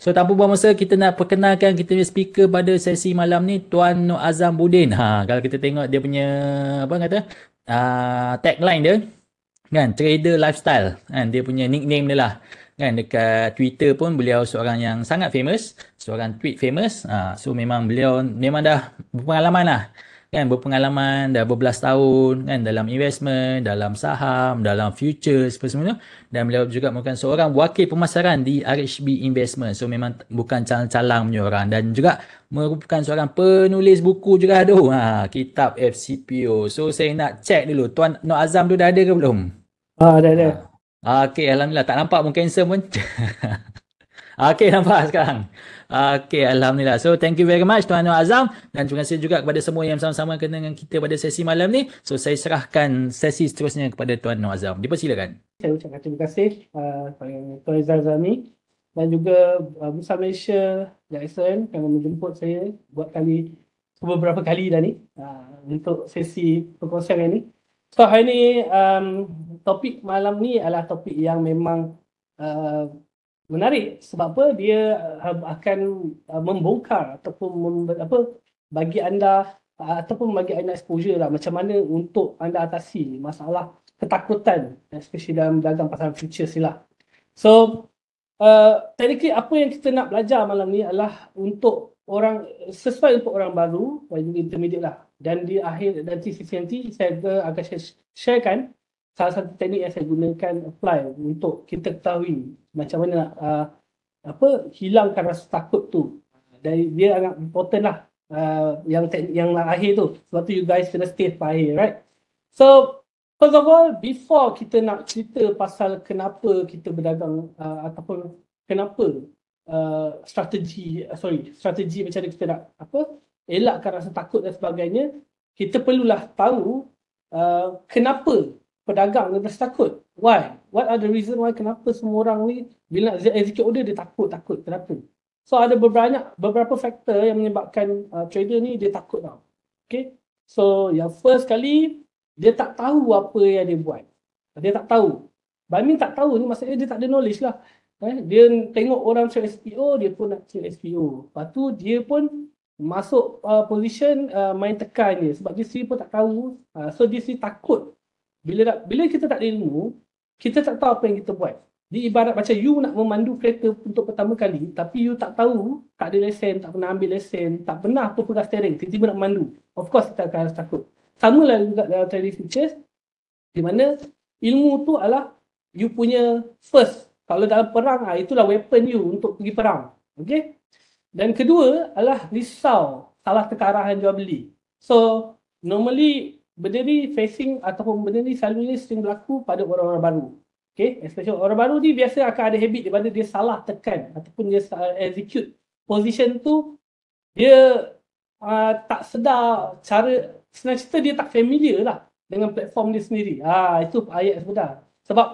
So tanpa buang masa, kita nak perkenalkan kita punya speaker pada sesi malam ni, Tuan Nur Azam Budin. Kalau kita tengok dia punya apa kata tagline dia, kan, trader lifestyle, kan, dia punya nickname dia lah, kan, dekat Twitter pun beliau seorang yang sangat famous, seorang tweet famous. So memang beliau memang dah berpengalaman lah, kan, berpengalaman dah berbelas tahun, kan, dalam investment, dalam saham, dalam futures apa semua tu. Dan beliau juga merupakan seorang wakil pemasaran di RHB Investment. So memang bukan calang-calang punya orang, dan juga merupakan seorang penulis buku juga tu, kitab FCPO. So saya nak check dulu, Tuan Nur Azam tu dah ada ke belum? Ada. Ha. Okey, alhamdulillah, tak nampak pun handsome pun. Okey, nampak sekarang. Okey, alhamdulillah. So thank you very much Tuan Nur Azam, dan terima kasih juga kepada semua yang sama-sama kena dengan kita pada sesi malam ni. So saya serahkan sesi seterusnya kepada Tuan Nur Azam. Dipersilakan. Saya ucapkan terima kasih kepada Tuan Izzal Zami dan juga Bursa Malaysia Jackson kerana menjemput saya beberapa kali dah ni untuk sesi perkongsian ini. So hari ni topik malam ni adalah topik yang memang menarik sebab apa dia akan membongkar ataupun bagi anda ataupun bagi anda exposure lah macam mana untuk anda atasi masalah ketakutan, especially dalam berdagang pasar futures ni lah. So technically apa yang kita nak belajar malam ni adalah untuk orang, sesuai untuk orang baru dan juga intermediate lah. Dan di akhir nanti sesi nanti saya akan sharekan salah satu teknik yang saya gunakan apply untuk kita ketahui macam mana nak hilangkan rasa takut tu. Dan dia agak important lah yang akhir tu. Sebab tu you guys kena stay sampai akhir, right? So first of all, before kita nak cerita pasal kenapa kita berdagang ataupun kenapa strategi macam mana kita nak elakkan rasa takut dan sebagainya, kita perlulah tahu kenapa pedagang dia rasa takut. Why? What are the reason why kenapa semua orang ni bila nak execute order dia takut. Kenapa? So ada beberapa faktor yang menyebabkan trader ni dia takut tau. Okay? So yang first kali, dia tak tahu apa yang dia buat. Dia tak tahu. By mean tak tahu ni maksudnya dia tak ada knowledge lah. Dia tengok orang trade SPO, dia pun nak trade SPO. Lepas tu dia pun masuk position main tekan dia. Sebab dia sendiri pun tak tahu. So dia sendiri takut. Bila kita tak ada ilmu, kita tak tahu apa yang kita buat. Dia ibarat macam you nak memandu kereta untuk pertama kali, tapi you tak tahu, tak ada lesen, tak pernah ambil lesen, tak pernah pegang steering, tiba-tiba nak memandu. Of course kita akan rasa takut. Sama lah juga dalam trading futures, di mana ilmu tu adalah you punya first. Kalau dalam perang, itulah weapon you untuk pergi perang. Okay? Dan kedua adalah risau, salah teka arahan jual beli. So, normally benda ni selalunya sering berlaku pada orang-orang baru. Okay? Especially orang baru ni biasa akan ada habit di mana dia salah tekan ataupun dia execute position tu, dia tak sedar cara, senang cerita dia tak familiar lah dengan platform dia sendiri. Itu ayat sebenar. Sebab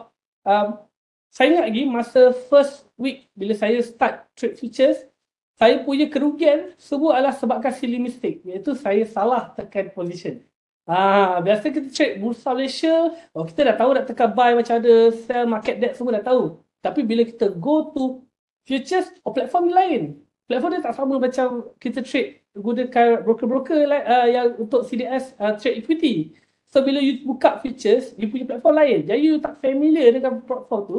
saya ingat lagi masa first week bila saya start trade futures, saya punya kerugian semua adalah sebabkan silly mistake, iaitu saya salah tekan position. Biasa kita trade Bursa Malaysia, kita dah tahu nak tekan buy macam ada, sell, market depth semua dah tahu. Tapi bila kita go to futures, platform lain. Platform dia tak sama macam kita trade gunakan broker-broker yang untuk CDS trade equity. So bila you buka futures, you punya platform lain. Jadi you tak familiar dengan platform tu,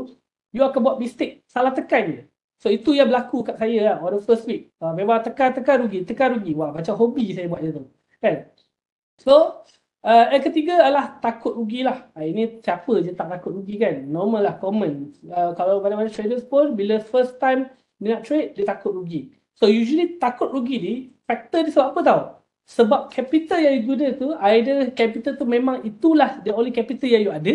you akan buat mistake, salah tekan je. So itu yang berlaku kat saya lah, on the first week. Memang tekan rugi. Wah, macam hobi saya buat je tu. Kan? So, yang ketiga adalah takut rugi lah. Ini siapa je tak takut rugi kan? Normal lah, common. Kalau mana-mana traders pun, bila first time dia nak trade, dia takut rugi. So usually takut rugi ni, faktor dia sebab apa tau? Sebab capital yang you guna tu, either capital tu memang itulah the only capital yang you ada,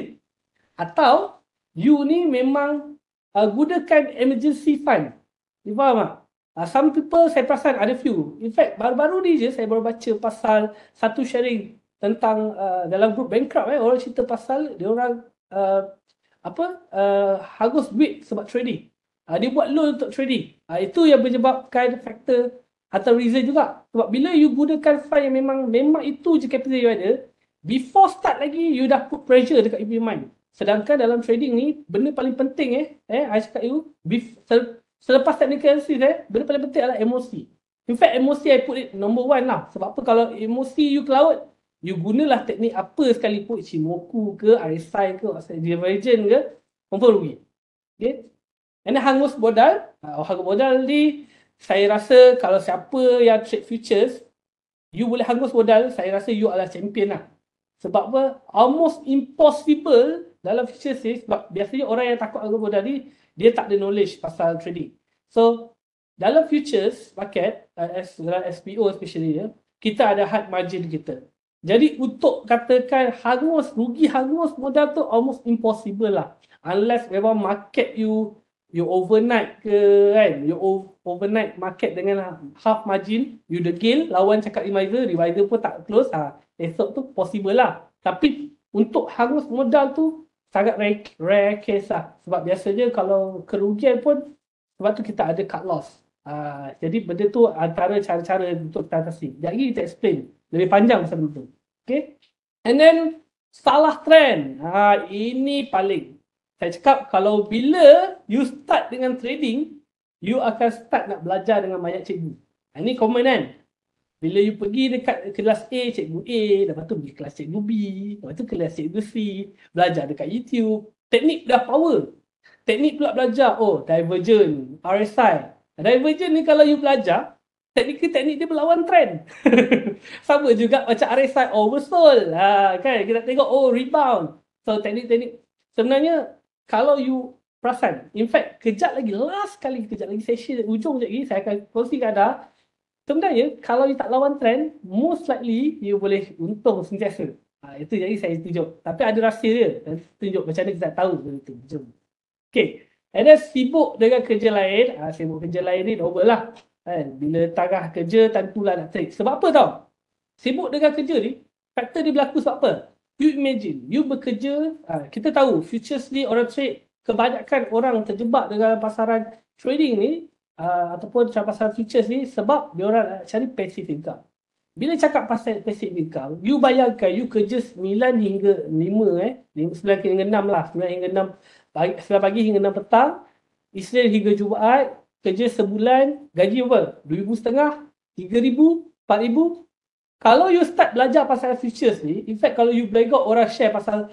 atau you ni memang gunakan emergency fund. You faham tak? Some people saya perasan ada few. In fact, baru-baru ni je saya baru baca pasal satu sharing tentang dalam grup bankrupt, orang cerita pasal dia orang hangus duit sebab trading. Dia buat loan untuk trading. Itu yang menyebabkan faktor atau reason juga. Sebab bila you gunakan fund yang memang itu je capital you ada, before start lagi you dah put pressure dekat you punya mind. Sedangkan dalam trading ni benda paling penting I cakap you, Selepas technical analysis benda paling penting adalah emosi. In fact, emosi I put it number one lah. Sebab apa, kalau emosi you ke laut, you gunalah teknik apa sekalipun, Ichimoku ke, RSI ke, Divergent ke, confirm rugi. Okay. And then hangus modal. Hangus modal ni, saya rasa kalau siapa yang trade futures, you boleh hangus modal, saya rasa you adalah champion lah. Sebab apa? Almost impossible dalam futures ni, sebab biasanya orang yang takut hangus modal ni, dia tak ada knowledge pasal trading. So, dalam futures market, SPO especially, kita ada hard margin kita. Jadi untuk katakan rugi hangus modal tu almost impossible lah. Unless memang market you overnight ke kan, you overnight market dengan half margin, you degil, lawan cakap revisor pun tak close, esok tu possible lah. Tapi untuk hangus modal tu sangat rare case lah. Sebab biasanya kalau kerugian pun, sebab tu kita ada cut loss. Jadi benda tu antara cara-cara untuk kita atasi. Sekejap lagi kita explain lebih panjang pasal benda tu. Okay. And then salah trend. Ini paling. Saya cakap kalau bila you start dengan trading, you akan start nak belajar dengan banyak cikgu. Ini common kan? Bila you pergi dekat kelas A, cikgu A, lepas tu pergi kelas cikgu B, lepas tu kelas cikgu C, belajar dekat YouTube. Teknik dah power. Teknik pula belajar, Divergent, RSI. Divergent ni kalau you belajar, teknik dia berlawan trend. Sama juga macam RSI oversold. Kan? Kita tengok, rebound. So teknik-teknik. Sebenarnya, kalau you perasan, in fact, kejap lagi sesi ujung sekejap lagi, saya akan kongsikan dah. Sebenarnya, kalau you tak lawan trend, most likely you boleh untung sentiasa. Itu jadi saya tunjuk. Tapi ada rahsia dia. Tunjuk macam mana kita tahu benda tu. Jom. Okay. And then sibuk dengan kerja lain. Sibuk kerja lain ni normal lah. Bila tengah kerja, tentulah nak trade. Sebab apa tau? Sibuk dengan kerja ni, faktor dia berlaku sebab apa? You imagine, you bekerja, kita tahu futures ni orang trade, kebanyakan orang terjebak dengan pasaran trading ni, ataupun pasaran futures ni sebab dia orang nak cari passive income. Bila cakap pasal passive income, you bayangkan you kerja 9 hingga 5, 9 hingga 6 lah, 9 hingga 6 pagi hingga 6 petang, Isnin hingga Jumaat, kerja sebulan, gaji apa? 2,500, 3,000, 4,000. Kalau you start belajar pasal futures ni, in fact kalau you belajar orang share pasal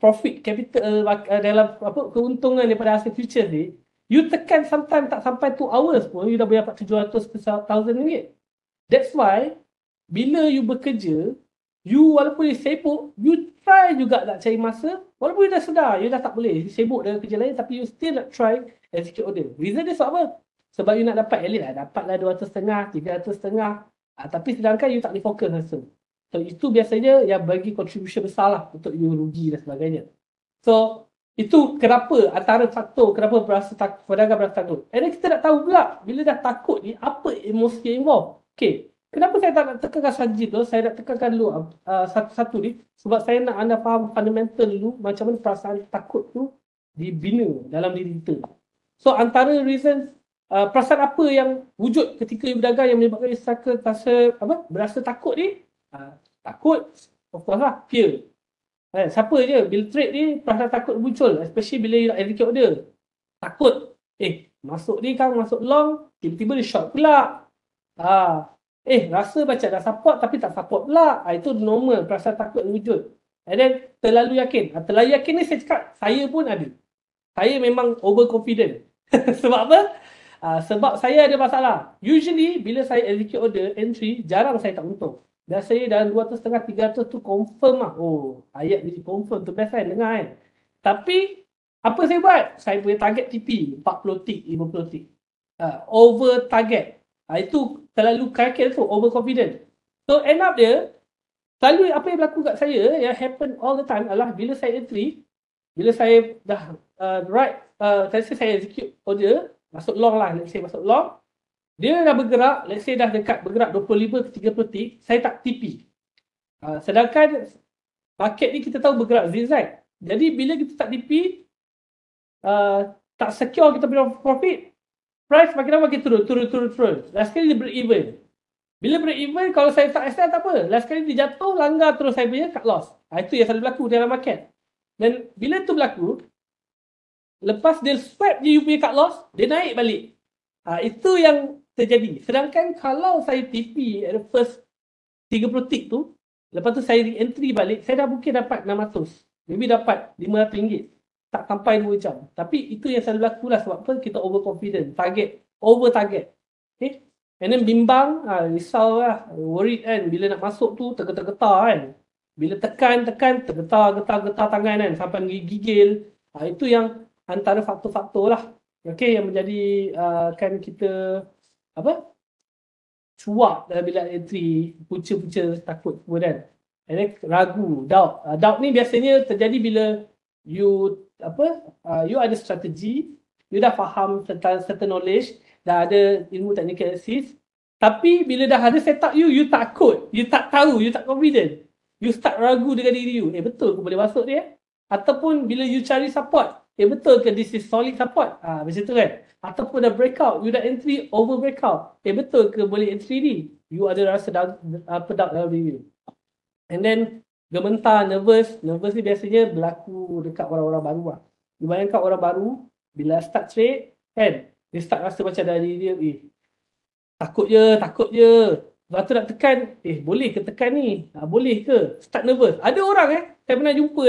profit capital dalam keuntungan daripada hasil futures ni, you tekan sometimes tak sampai 2 hours pun, you dah boleh dapat 700 ke 1,000 ringgit. That's why, bila you bekerja, you walaupun you sibuk, you try juga nak cari masa, walaupun you dah sedar, you dah tak boleh, you sibuk dengan kerja lain, tapi you still nak try execute order. Reason dia sebab apa? Sebab you nak dapat elite lah, dapatlah 200.5, 300.5, tapi sedangkan you tak boleh fokus rasa. So itu biasanya yang bagi contribution besar lah untuk you rugi dan sebagainya. So itu kenapa, antara faktor kenapa pedagang berasa takut. And then kita nak tahu pula, bila dah takut ni, apa emosi yang involve. Okay, kenapa saya tak nak tekankan saja tu, saya nak tekankan dulu satu-satu ni, sebab saya nak anda faham fundamental dulu, macam mana perasaan takut tu dibina dalam diri kita. So antara reason, perasaan apa yang wujud ketika you berdagang yang menyebabkan you berasa takut ni? Takut, of course lah, fear. Siapa je, bila trade ni, perasaan takut muncul, especially bila you nak execute order. Takut, masuk ni kan, masuk long, tiba-tiba dia short pula. Rasa macam dah support tapi tak support pula. Itu normal, perasaan takut wujud. And then, terlalu yakin. Terlalu yakin ni saya cakap, saya pun ada. Saya memang overconfident. Sebab apa? Sebab saya ada masalah. Usually, bila saya execute order, entry, jarang saya tak untung. Biasanya dalam 200.5, 300 tu confirm lah. Ayat ni confirm tu best kan, dengar kan. Tapi, apa saya buat? Saya punya target TP, 40 tick, 50 tick. Over target. Itu terlalu kaget tu, overconfident. So, end up dia, selalu apa yang berlaku kat saya, yang happen all the time adalah bila saya entry, bila saya dah saya execute order, masuk long lah, let's say masuk long, dia dah bergerak, let's say dah dekat bergerak 25 ke 30 tick, saya tak TP. Sedangkan market ni kita tahu bergerak zigzag. Jadi bila kita tak TP, tak secure kita punya profit, price makin lama makin turun. Last kali dia break even. Bila break even, kalau saya tak extend tak apa. Last kali dia jatuh, langgar terus saya punya cut loss. Itu yang selalu berlaku dalam market. Dan bila tu berlaku, lepas dia swipe je you punya cut loss, dia naik balik. Itu yang terjadi. Sedangkan kalau saya TP at the first 30 tick tu, lepas tu saya re-entry balik, saya dah mungkin dapat 600. Maybe dapat RM500. Tak sampai 2 jam. Tapi itu yang selalu berlaku lah. Sebab apa? Kita overconfident. Over target. Okay? And then bimbang, risau lah. Worried kan. Bila nak masuk tu, tergetar-getar kan. Bila tekan, tergetar tangan kan. Sampai gigil. Itu yang antara faktor-faktor lah. Okay, yang menjadi kan kita cuak dalam bilik entry, punca-punca takut semua kan. And then ragu, doubt. Doubt ni biasanya terjadi bila you you ada strategi, you dah faham tentang certain knowledge, dah ada ilmu technical analysis, tapi bila dah ada setup you takut, you tak tahu, you tak confident. You start ragu dengan diri you. Betul ke boleh masuk dia? Ataupun bila you cari support, betul ke this is solid support? Macam tu kan. Ataupun dah breakout, you dah entry over breakout. Betul ke boleh entry ni? You ada rasa doubt dalam diri you. And then gementar, nervous ni biasanya berlaku dekat orang-orang baru lah. You bayangkan orang baru, bila start trade, kan, dia start rasa macam dari dia, takut je. Lepas tu nak tekan, boleh ke tekan ni? Boleh ke? Start nervous. Ada orang saya pernah jumpa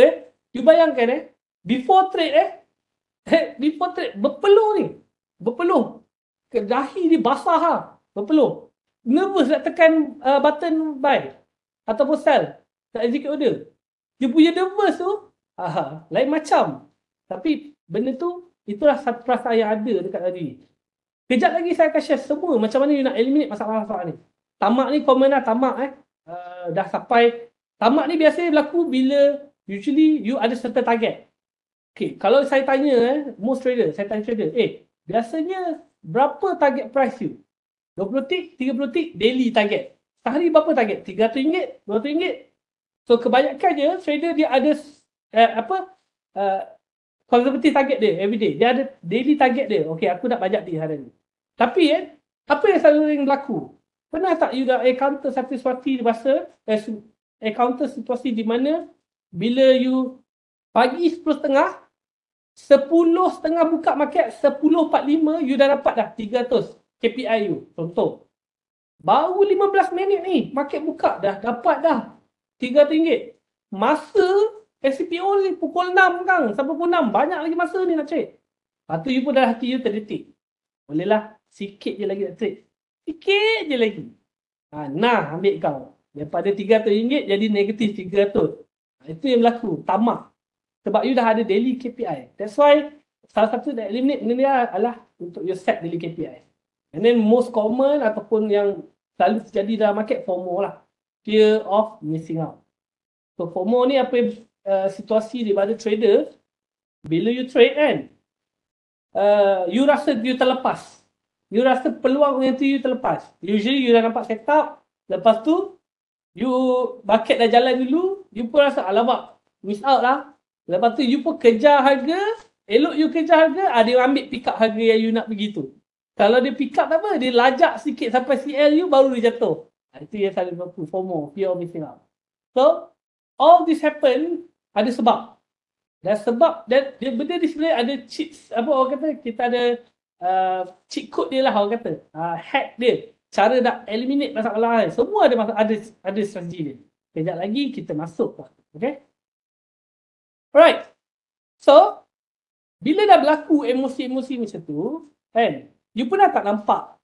you bayangkan before trade berpeluh. Dahi dia basah berpeluh. Nervous nak tekan button buy ataupun sell, tak execute order. Dia punya nervous tu lain macam. Tapi benda tu, itulah satu perasaan yang ada dekat diri. Kejap lagi saya akan share semua macam mana you nak eliminate masalah-masalah ni. Tamak ni common lah, tamak dah sampai. Tamak ni biasanya berlaku bila usually you ada certain target. Okay, kalau saya tanya most trader, saya tanya trader, biasanya berapa target price you? 20 tick, 30 tick, daily target. Sehari berapa target? RM300, RM200. So kebanyakannya trader dia ada conservative target dia everyday. Dia ada daily target dia. Okay, aku nak bajak di hari ni. Tapi apa yang selalu berlaku? Pernah tak you dah encounter satu situasi di mana bila you pagi 10.30, 10.30 buka market, 10.45 you dah dapat dah 300 KPI you. Contoh. Baru 15 minit ni market buka dah dapat dah RM300. Masa SCPO ni pukul 6 kan, sampai pukul 6. Banyak lagi masa ni nak trade. Lepas tu you pun dah hati you terdetik. Bolehlah sikit je lagi nak trade. Sikit je lagi. Nah, ambil kau. Daripada RM300 jadi negatif RM300. Itu yang berlaku. Tamak. Sebab you dah ada daily KPI. That's why salah satu that eliminate ni adalah untuk you set daily KPI. And then most common ataupun yang selalu terjadi dalam market, FOMO lah. Fear of missing out. So FOMO ni situasi daripada trader. Bila you trade kan, you rasa you terlepas. You rasa peluang yang tu you terlepas. Usually you dah nampak setup. Lepas tu, you market dah jalan dulu. You pun rasa alamak, miss out lah. Lepas tu you pun kejar harga. Elok you kejar harga, dia ambil pick up harga yang you nak pergi tu. Kalau dia pick up tak apa, dia lajak sikit sampai CL you baru dia jatuh. Itu yang selalu berlaku, FOMO, fear of missing out. So, all this happen ada sebab. Dan sebab, benda ni sebenarnya ada cheats, orang kata, kita ada cheat code dia lah, orang kata. Hack dia. Cara nak eliminate masalah. Semua ada strategi dia. Kejap lagi kita masuk. Okay? Alright. So, bila dah berlaku emosi-emosi macam tu, kan, you pernah tak nampak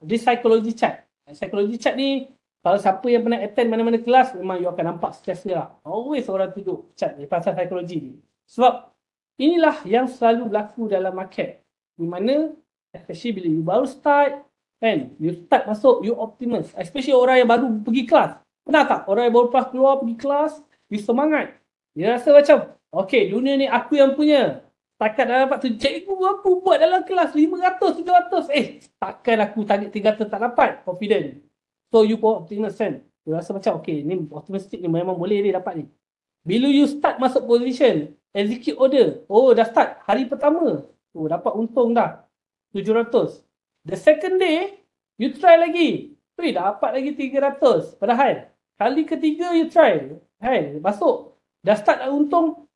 di psychology chart? Psychology chart ni, kalau siapa yang pernah attend mana-mana kelas, memang you akan nampak stress dia lah. Always orang tunjuk chart ni, pasal psychology ni. Sebab inilah yang selalu berlaku dalam market. Di mana, especially bila you baru start, kan, you start masuk, you optimus. Especially orang yang baru pergi kelas. Pernah tak? Orang yang baru keluar pergi kelas, you semangat. Dia rasa macam, okay, dunia ni aku yang punya. Takkan dah dapat tu, cikgu aku buat dalam kelas 500, 700. Takkan aku target 300 tak dapat. Confident. So, you pun optimus kan. You rasa macam, okay, ni optimistic ni memang boleh ni dapat ni. Bila you start masuk position, execute order. Oh, dah start. Hari pertama. Oh, dapat untung dah. 700. The second day, you try lagi. Dapat lagi 300. Padahal, kali ketiga you try. Masuk. Dah start untung.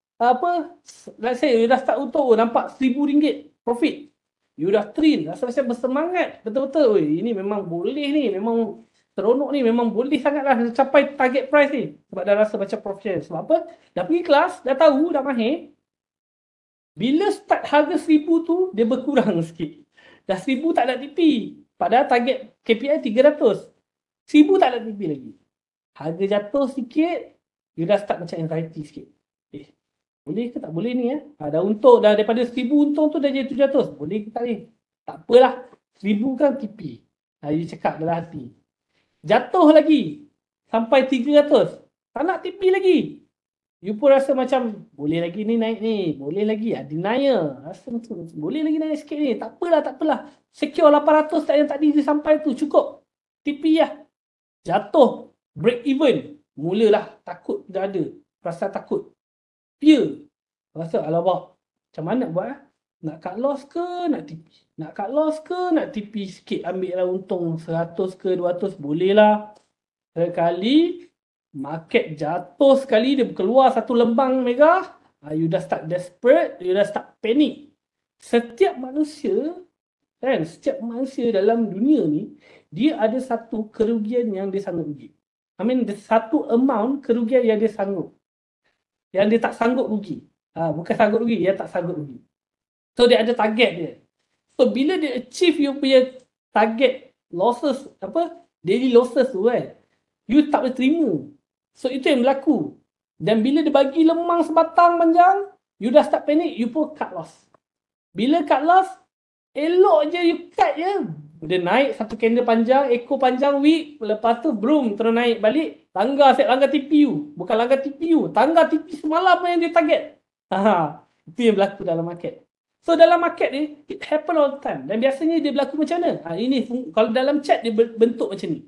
Let's say you dah start untung, nampak RM1,000 profit. You dah thrill, rasa macam bersemangat. Betul-betul, ini memang boleh ni, memang seronok ni, memang boleh sangatlah capai target price ni. Sebab dah rasa macam profesional. Sebab apa? Dah pergi kelas, dah tahu, dah mahir. Bila start harga 1,000 tu, dia berkurang sikit. Dah 1,000 tak ada TP. Padahal target KPI 300. 1,000 tak ada TP lagi. Harga jatuh sikit, you dah start macam anxiety sikit. Boleh ke tak boleh ni dah untung, dah daripada 1,000 untung tu dah jadi 700. Boleh ke tak ni? Tak apalah. 1,000 kan TP. You cakap dalam hati. Jatuh lagi. Sampai 300. Tak nak TP lagi. You pun rasa macam boleh lagi ni naik ni. Boleh lagi. Denial. Rasa macam boleh lagi naik sikit ni. Tak apalah, tak apalah. Secure 800 yang tadi dia sampai tu. Cukup. TP lah. Jatuh. Break even. Mulalah takut dah ada. Rasa takut. Fear. Rasa alamak. Macam mana buat Nak cut loss ke nak TP? Nak cut loss ke nak TP sikit? Ambil lah untung 100 ke 200. Boleh lah. Sekali market jatuh sekali, dia keluar satu lembang mega, you dah start desperate, you dah start panic. Setiap manusia dalam dunia ni, dia ada satu kerugian yang dia sanggup rugi. Satu amount kerugian yang dia sanggup. Yang dia tak sanggup rugi. Bukan sanggup rugi, dia tak sanggup rugi. So dia ada target dia. So bila dia achieve you punya target losses, daily losses tu you tak boleh terima. So itu yang berlaku. Dan bila dia bagi lemang sebatang panjang, you dah start panic, you pun cut loss. Bila cut loss, elok je you cut je. Dia naik satu candle panjang, ekor panjang week, lepas tu boom, terus naik balik. Langgar TPU. Bukan langgar TPU, tangga TP semalam yang dia target. Itu yang berlaku dalam market. So dalam market ni, it happen all the time. Dan biasanya dia berlaku macam mana? Ini kalau dalam chart dia bentuk macam ni.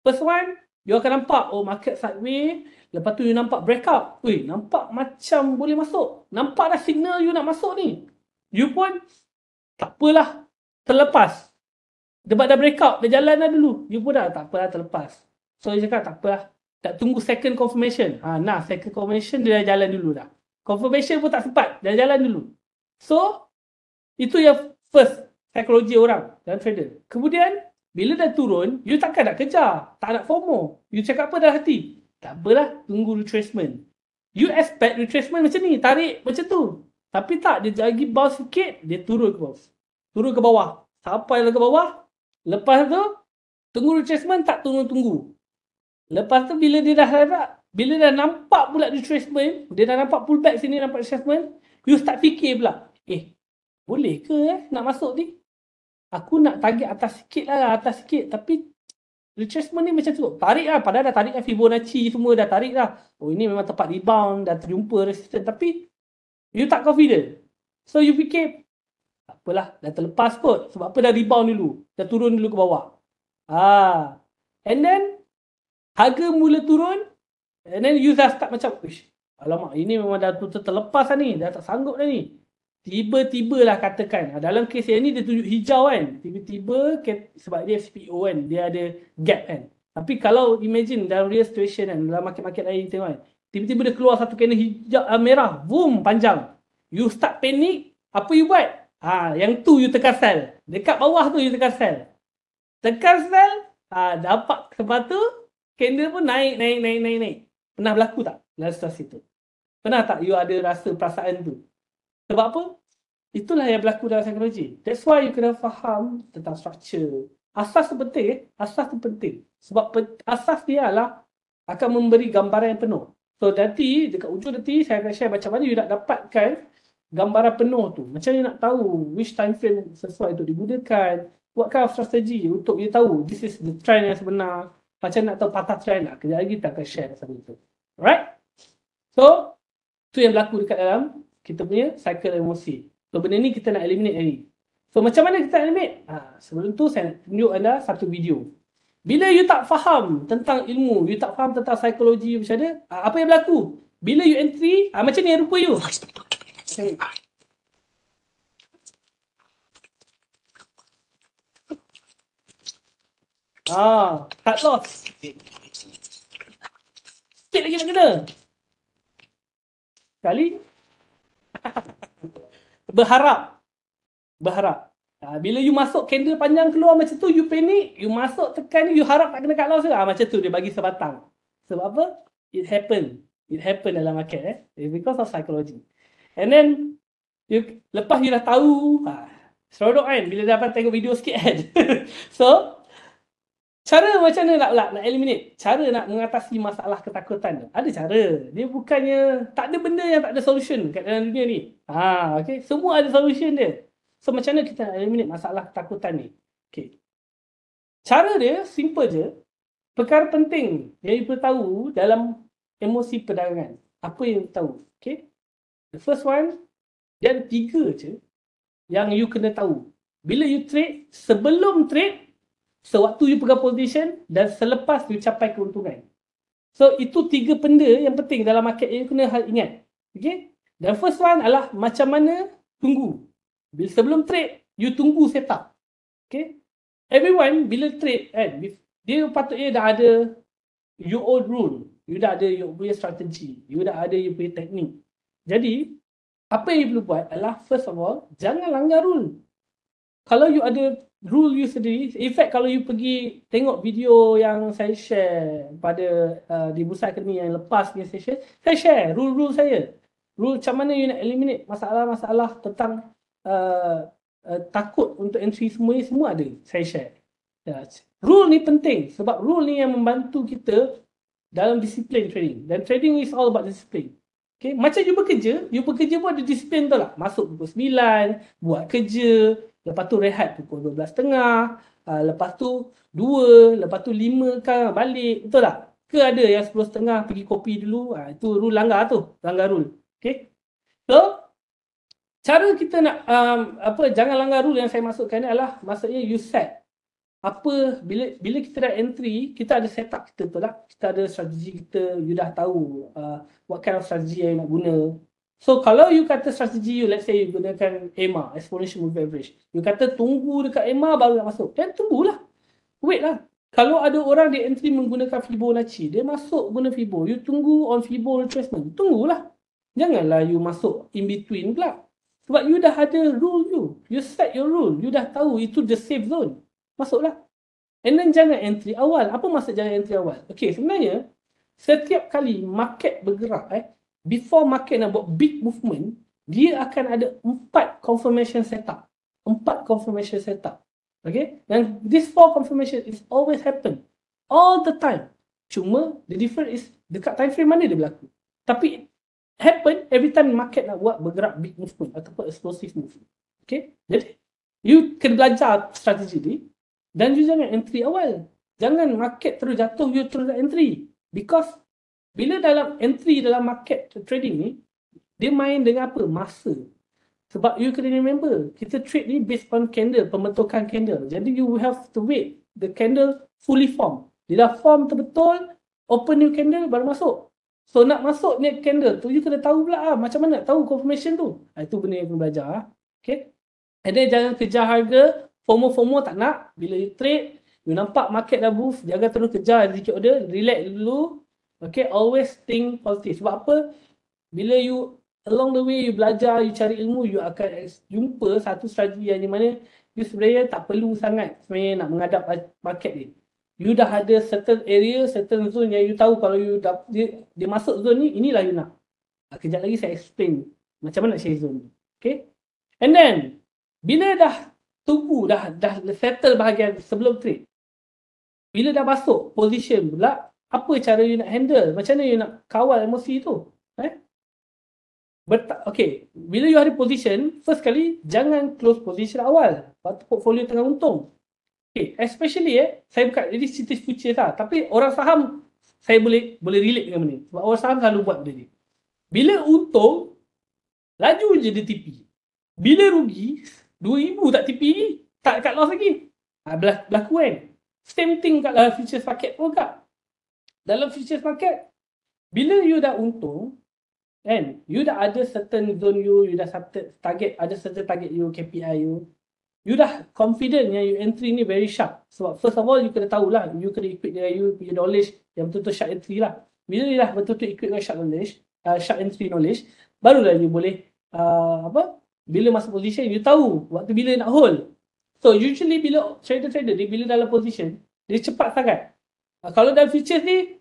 First one, you akan nampak, market sideways. Lepas tu you nampak breakout. Nampak macam boleh masuk. Nampak dah signal you nak masuk ni. You pun, tak apalah, terlepas. Sebab dah breakout, dah jalan dah dulu. You pun dah, tak apalah, terlepas. So you cakap, tak apalah. Tak tunggu second confirmation. Second confirmation dia dah jalan dulu dah. Confirmation pun tak sempat, dah jalan dulu. So, itu yang first psikologi orang dan trader. Kemudian, bila dah turun, you takkan nak kejar. Tak nak FOMO. You cakap apa dalam hati? Tak apalah, tunggu retracement. You expect retracement macam ni, tarik macam tu. Tapi tak, dia lagi bounce sikit, dia turun ke bawah. Turun ke bawah. Sampai ke bawah. Lepas tu, tunggu retracement, tak tunggu. Lepas tu, bila dah nampak pula retracement, dia dah nampak pullback sini, nampak retracement, you start fikir pula, boleh ke nak masuk ni? Aku nak target atas sikit, tapi retracement ni macam tu. Tarik lah, padahal dah tarik lah Fibonacci semua, dah tarik lah. Ini memang tempat rebound, dah terjumpa resistance, tapi you tak confident. So you fikir, tak apalah, dah terlepas kot. Sebab apa dah rebound dulu, dah turun dulu ke bawah. And then, harga mula turun, and then you dah start macam, alamak, ini memang dah terlepas lah ni, dah tak sanggup dah ni. Tiba-tiba lah katakan, dalam kes yang ni dia tunjuk hijau kan, tiba-tiba sebab dia FPO kan, dia ada gap kan. Tapi kalau imagine dalam real situation kan, dalam market-market lain tengok kan, tiba-tiba dia keluar satu candle hijau merah, boom, panjang. You start panic, apa you buat? Yang tu you tekan sell. Dekat bawah tu you tekan sell. Tekan sell, dapat sebab tu candle pun naik. Pernah berlaku tak dalam situasi tu? Pernah tak you ada rasa perasaan tu? Sebab apa? Itulah yang berlaku dalam psikologi. That's why you kena faham tentang structure. Asas tu penting. Sebab asas dia lah akan memberi gambaran yang penuh. So nanti, dekat ujung nanti saya akan share macam mana you nak dapatkan gambaran penuh tu. Macam mana nak tahu which time frame sesuai untuk digunakan. What kind of strategy untuk you tahu this is the trend yang sebenar. Macam nak tahu patah trend lah. Kejap lagi kita akan share pasal itu. Alright? So, tu yang berlaku dekat dalam kita punya cycle emosi. So benda ni kita nak eliminate lagi. So macam mana kita eliminate? Sebelum tu saya tunjuk anda satu video. Bila you tak faham tentang ilmu, you tak faham tentang psikologi macam mana, apa yang berlaku? Bila you entry, macam ni rupa you. Cut loss. Sikit lagi nak kena. Sekali. Berharap. Bila you masuk candle panjang keluar macam tu, you panik, you masuk tekan, you harap tak kena cut loss ke? Macam tu dia bagi sebatang. Sebab apa? It happen dalam market. It's because of psychology. And then lepas you dah tahu, seronok kan bila dapat tengok video sikit kan. So cara macam mana nak eliminate, cara nak mengatasi masalah ketakutan tu, ada cara. Dia bukannya tak ada benda yang tak ada solution kat dalam dunia ni. Okay, semua ada solution dia. So macam mana kita nak eliminate masalah ketakutan ni? Okay, cara dia simple je. Perkara penting yang you perlu tahu dalam emosi perdagangan, apa yang you tahu? Okay, the first one, dia ada 3 je yang you kena tahu. Bila you trade, sebelum trade, sewaktu you pegang position, dan selepas you capai keuntungan. So itu 3 benda yang penting dalam market yang you kena ingat. Okay? Dan first one adalah macam mana tunggu. Bila sebelum trade, you tunggu setup. Okay? Everyone bila trade kan, dia patutnya dah ada your own rule. You dah ada your punya strategi. You dah ada your punya teknik. Jadi apa yang you perlu buat adalah first of all, jangan langgar rule. Kalau you ada rule you sendiri, in fact kalau you pergi tengok video yang saya share pada di Bursa Academy yang lepas punya session, saya share rule-rule saya. Rule macam mana you nak eliminate masalah-masalah tentang takut untuk entry semua ni, semua ada saya share. Rule ni penting sebab rule ni yang membantu kita dalam disiplin trading. Dan trading is all about discipline. Okay, macam you bekerja pun ada disiplin tau tak? Masuk pukul 9, buat kerja, lepas tu rehat pukul 12.30, lepas tu 2, lepas tu 5 kan balik, betul tak? Ke ada yang 10.30 pergi kopi dulu, itu rule langgar tu, langgar rule. Okay, so cara kita nak jangan langgar rule yang saya masukkan ni adalah maksudnya you set apa, bila kita dah entry, kita ada setup kita betul tak? Kita ada strategi kita, you dah tahu what kind of strategy yang nak guna. So kalau you kata strategi you, let's say you gunakan EMA, Exponential Moving Average, you kata tunggu dekat EMA baru nak masuk, then tunggulah, wait lah. Kalau ada orang dia entry menggunakan Fibonacci, dia masuk guna Fibo, you tunggu on Fibo retracement, tunggulah. Janganlah you masuk in between pula. Sebab you dah ada rule you set your rule, you dah tahu itu the safe zone. Masuklah. And then jangan entry awal. Apa maksud jangan entry awal? Okay, sebenarnya setiap kali market bergerak, before market nak buat big movement, dia akan ada 4 confirmation setup. 4 confirmation setup. Okay? Dan this 4 confirmation is always happen. All the time. Cuma the difference is dekat time frame mana dia berlaku. Tapi happen every time market nak buat bergerak big movement ataupun explosive movement. Okay? Jadi you kena belajar strategi ni. Dan you jangan entry awal. Jangan market terus jatuh, you terus entry. Because bila dalam entry dalam market trading ni, dia main dengan apa? Masa. Sebab you kena remember, kita trade ni based on candle, pembentukan candle. Jadi you have to wait the candle fully form. Dia dah form betul, open new candle baru masuk. So nak masuk ni candle tu, you kena tahu pula macam mana nak tahu confirmation tu. Itu benda yang kena belajar. Okay? And then jangan kejar harga. FOMO tak nak. Bila you trade, you nampak market dah move, jangan terus kejar execute order, relax dulu. Okay, always think positive. Sebab apa? Bila you along the way you belajar, you cari ilmu, you akan jumpa satu strategi yang di mana you sebenarnya tak perlu sangat sebenarnya nak menghadap market ni. You dah ada certain area, certain zone yang you tahu kalau you dia masuk zone ni, inilah you nak. Kejap lagi saya explain macam mana nak share zone ni. Okay? And then bila dah tunggu, dah settle bahagian sebelum trade, bila dah masuk position pula, apa cara you nak handle? Macam mana you nak kawal emosi tu? Okay, bila you ada position, first kali jangan close position awal waktu portfolio tengah untung. Okay, especially saya bukan jadi cerita future lah, tapi orang saham saya boleh relate dengan benda ni. Sebab orang saham selalu buat benda ni. Bila untung, laju je dia TP. Bila rugi, 2,000 tak TP lagi, tak cut loss lagi. Berlaku kan. Same thing kat dalam futures market pun kak. Dalam futures market, bila you dah untung, kan, you dah ada certain zone you dah target, ada certain target you, KPI you dah confident yang you entry ni very sharp. Sebab first of all, you kena tahulah, you kena equip dengan you punya knowledge yang betul-betul sharp entry lah. Bila you dah betul-betul equip dengan sharp knowledge, sharp entry knowledge, barulah you boleh bila masuk position, you tahu waktu bila nak hold. So usually bila trader-trader ni, bila dalam position, dia cepat sangat. Kalau dalam futures ni,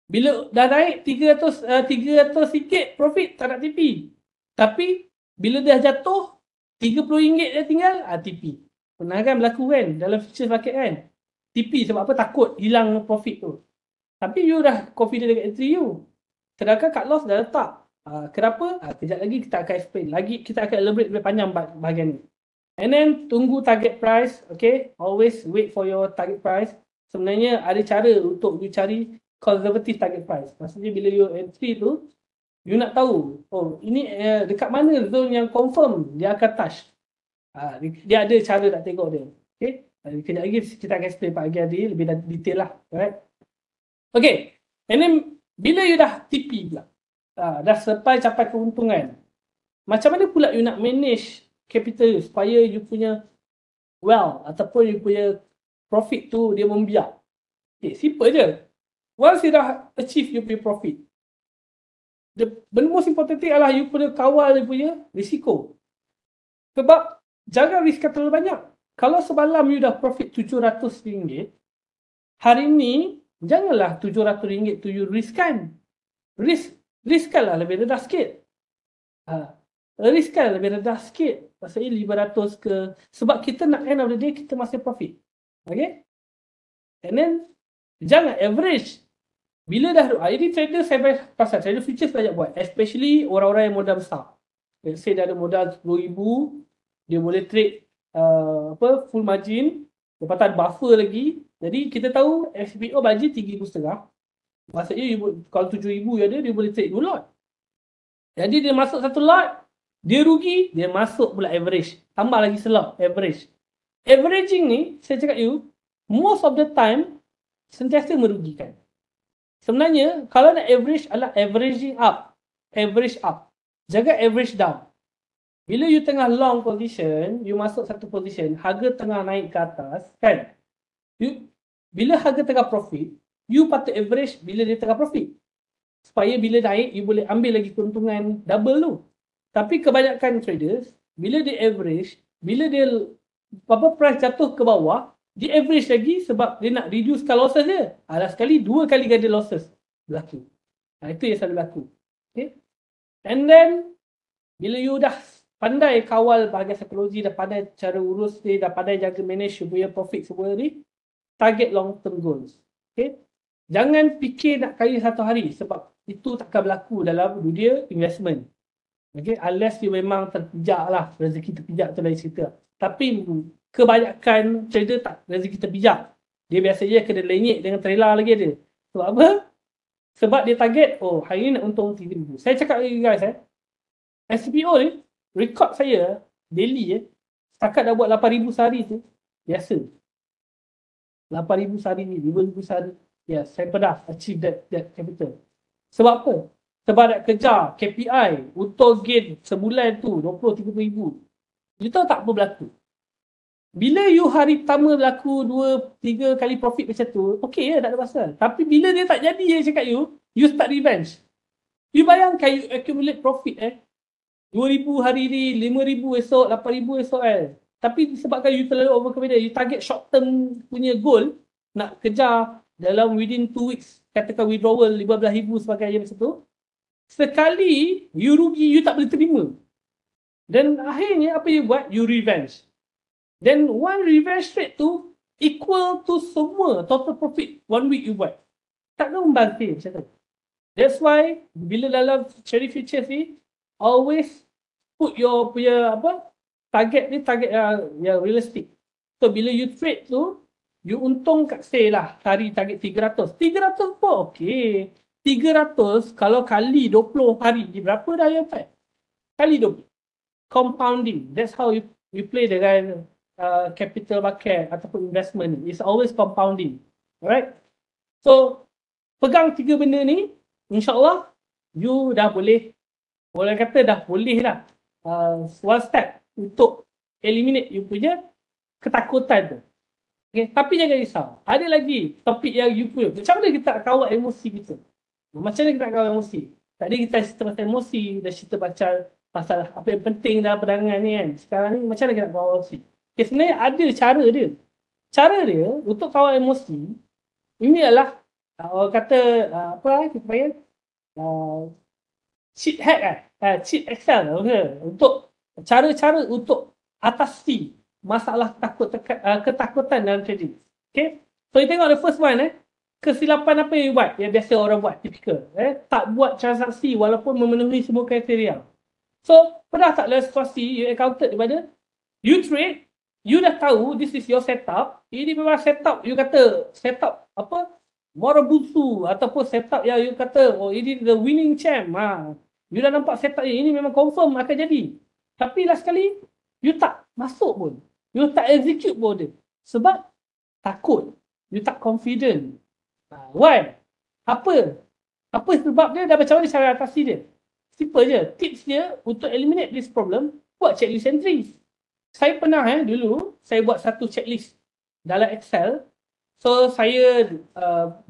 bila dah naik 300 ringgit profit, tak nak TP. Tapi bila dah jatuh RM30 dia tinggal, TP. Pernah kan berlaku kan dalam futures market kan? TP sebab apa? Takut hilang profit tu. Tapi you dah confident dengan entry you. Sedangkan cut loss dah letak. Kenapa? Kejap lagi kita akan explain. Kita akan elaborate lebih panjang bahagian ni. And then tunggu target price. Okay. Always wait for your target price. Sebenarnya ada cara untuk you cari conservative target price. Maksudnya bila you entry tu, you nak tahu, oh ini dekat mana zone yang confirm dia akan touch. Dia ada cara nak tengok dia. Okay. Kejap lagi kita akan explain bahagian dia lebih detail lah. Alright. Okay. And then bila you dah TP pula, dah capai keuntungan, macam mana pula you nak manage capital supaya you punya wealth ataupun you punya profit tu dia membiak? Okay, simple je. Once you dah achieve you punya profit, the most important thing adalah you punya kawal you punya risiko. Sebab jangan riskan terlalu banyak. Kalau semalam you dah profit RM700, hari ni janganlah RM700 tu you riskan. Riskanlah lebih rendah sikit. Riskan lebih rendah sikit. Maksudnya 500 ke. Sebab kita nak end of the day kita masih profit. Okay? And then jangan average. Bila dah ini trader saya pasal trader futures banyak buat. Especially orang-orang yang modal besar. Let's say dia ada modal RM10,000, dia boleh trade full margin. Lepas tu ada buffer lagi. Jadi kita tahu SPO margin RM3,500. Maksudnya kalau RM7,000 dia boleh trade 2 lot. Jadi dia masuk satu lot, dia rugi, dia masuk pula average. Tambah lagi slot, average. Averaging ni, saya cakap you, most of the time, sentiasa merugikan. Sebenarnya, kalau nak average adalah averaging up. Average up. Jangan average down. Bila you tengah long position, you masuk satu position, harga tengah naik ke atas, kan? Bila harga tengah profit, you patut average bila dia tengah profit. Supaya bila naik, you boleh ambil lagi keuntungan double tu. Tapi kebanyakan traders, bila dia average, bila dia price jatuh ke bawah, dia average lagi sebab dia nak reducekan losses dia. Sekali, 2 kali ganda losses berlaku. Itu yang selalu berlaku. Okay? And then, bila you dah pandai kawal bahagian psikologi, dah pandai cara urus dia, dah pandai jaga manage you punya profit semua ni, target long term goals. Okay? Jangan fikir nak kaya satu hari sebab itu takkan berlaku dalam dunia investment. Okay? Unless you memang terpijak lah, rezeki terpijak tu lain cerita. Tapi kebanyakan trader tak rezeki terpijak. Dia biasanya kena lenyek dengan trailer lagi ada. Sebab apa? Sebab dia target, oh hari ni nak untung RM3,000. Saya cakap lagi guys, SPO ni, rekod saya daily setakat dah buat 8,000 sehari tu, biasa. 8,000 sehari ni, 5,000 sehari. Yes, saya pernah achieve that capital. Sebab apa? Sebab nak kejar KPI untuk gain sebulan tu 20-30 ribu. You tahu tak apa berlaku? Bila you hari pertama berlaku 2-3 kali profit macam tu, okay ya, tak ada pasal. Tapi bila dia tak jadi, saya cakap you start revenge. You bayangkan you accumulate profit 2,000 hari ni, 5,000 esok, 8,000 esok Tapi disebabkan you terlalu overconfident, you target short term punya goal, nak kejar dalam within 2 weeks, katakan withdrawal 15,000 sebagainya macam tu. Sekali you rugi, you tak boleh terima. Dan akhirnya apa you buat? You revenge. Then one revenge trade tu equal to semua total profit 1 week you buat. Tak ada membangkit macam tu. That's why bila dalam trading futures ni, always put your punya target ni target yang realistic. So bila you trade tu, you untung kat say lah cari target 300. 300 pun okey. 300 kalau kali 20 hari, berapa dah you dapat? Kali 20. Compounding. That's how you play dengan capital market ataupun investment. It's always compounding. Alright? So, pegang 3 benda ni, insyaAllah, you dah boleh, boleh kata dah boleh lah. One step untuk eliminate you punya ketakutan tu. Okay? Tapi jangan risau. Ada lagi topik yang you punya. Macam mana kita nak kawal emosi kita? Macam mana kita nak kawal emosi? Tadi kita cerita pasal emosi, dah cerita pasal apa yang penting dalam perdagangan ni kan. Sekarang ni macam mana kita nak kawal emosi? Okay, sebenarnya ada cara dia. Cara dia untuk kawal emosi, ini adalah orang kata apa kita panggil cheat hack cheat Excel untuk cara-cara untuk atasi masalah ketakutan dalam trading. Okay, so you tengok the first one kesilapan apa yang you buat yang biasa orang buat typical tak buat transaksi walaupun memenuhi semua kriteria. So pernah tak dalam situasi you encountered di mana you trade, you dah tahu this is your setup, ini memang setup you kata setup apa Morobusu ataupun setup yang you kata oh ini the winning champ you dah nampak setup ini memang confirm akan jadi, tapi last kali you tak masuk pun, you tak execute pun dia sebab takut, you tak confident. Why? Apa sebab dia dan macam mana cara atasi dia? Simple je. Tips dia untuk eliminate this problem, buat checklist entries. Saya pernah dulu saya buat satu checklist dalam Excel. So saya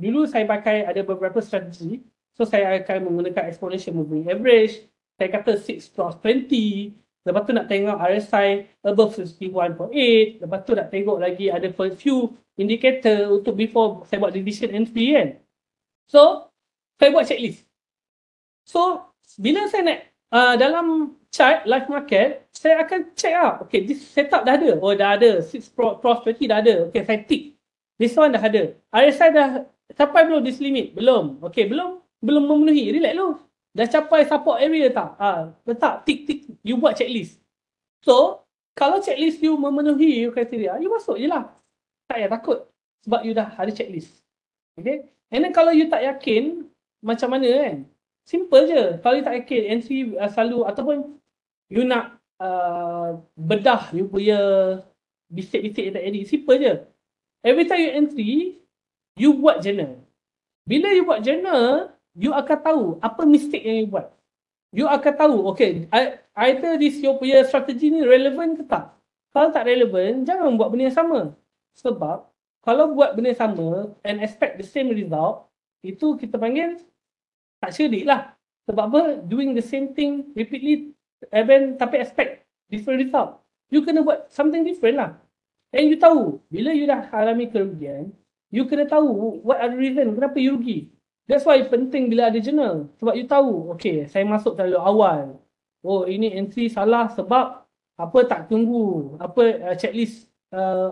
dulu saya pakai ada beberapa strategi. So saya akan menggunakan exponential moving average. Saya kata 6 cross 20. Lepas tu nak tengok RSI above 61.8. Lepas tu nak tengok lagi ada few indicator untuk before saya buat decision entry kan. So saya buat checklist. So bila saya nak dalam chart live market, saya akan check okay, this setup dah ada. Oh dah ada, 6 cross 20 dah ada. Okay, saya tick. This one dah ada. RSI dah capai belum this limit? Belum. Okay, belum memenuhi. Relax dulu. Dah capai support area tak? Letak tick. You buat checklist. So, kalau checklist you memenuhi kriteria, you masuk je lah. Tak payah takut. Sebab you dah ada checklist. Okay? And then kalau you tak yakin, macam mana kan? Simple je. Kalau you tak yakin, entry selalu ataupun you nak bedah you punya bisik-bisik yang tak jadi. Simple je. Every time you entry, you buat journal. Bila you buat journal, you akan tahu apa mistake yang you buat. You akan tahu, okay, either this your punya strategi ni relevan ke tak. Kalau tak relevan, jangan buat benda yang sama. Sebab, kalau buat benda yang sama and expect the same result, itu kita panggil tak cerdik lah. Sebab apa? Doing the same thing repeatedly, tapi expect different result. You kena buat something different lah. And you tahu, bila you dah alami kerugian, you kena tahu what are the reason, kenapa you rugi. That's why penting bila ada journal. Sebab you tahu, okay, saya masuk terlalu awal. Oh, ini entry salah sebab apa tak tunggu, checklist,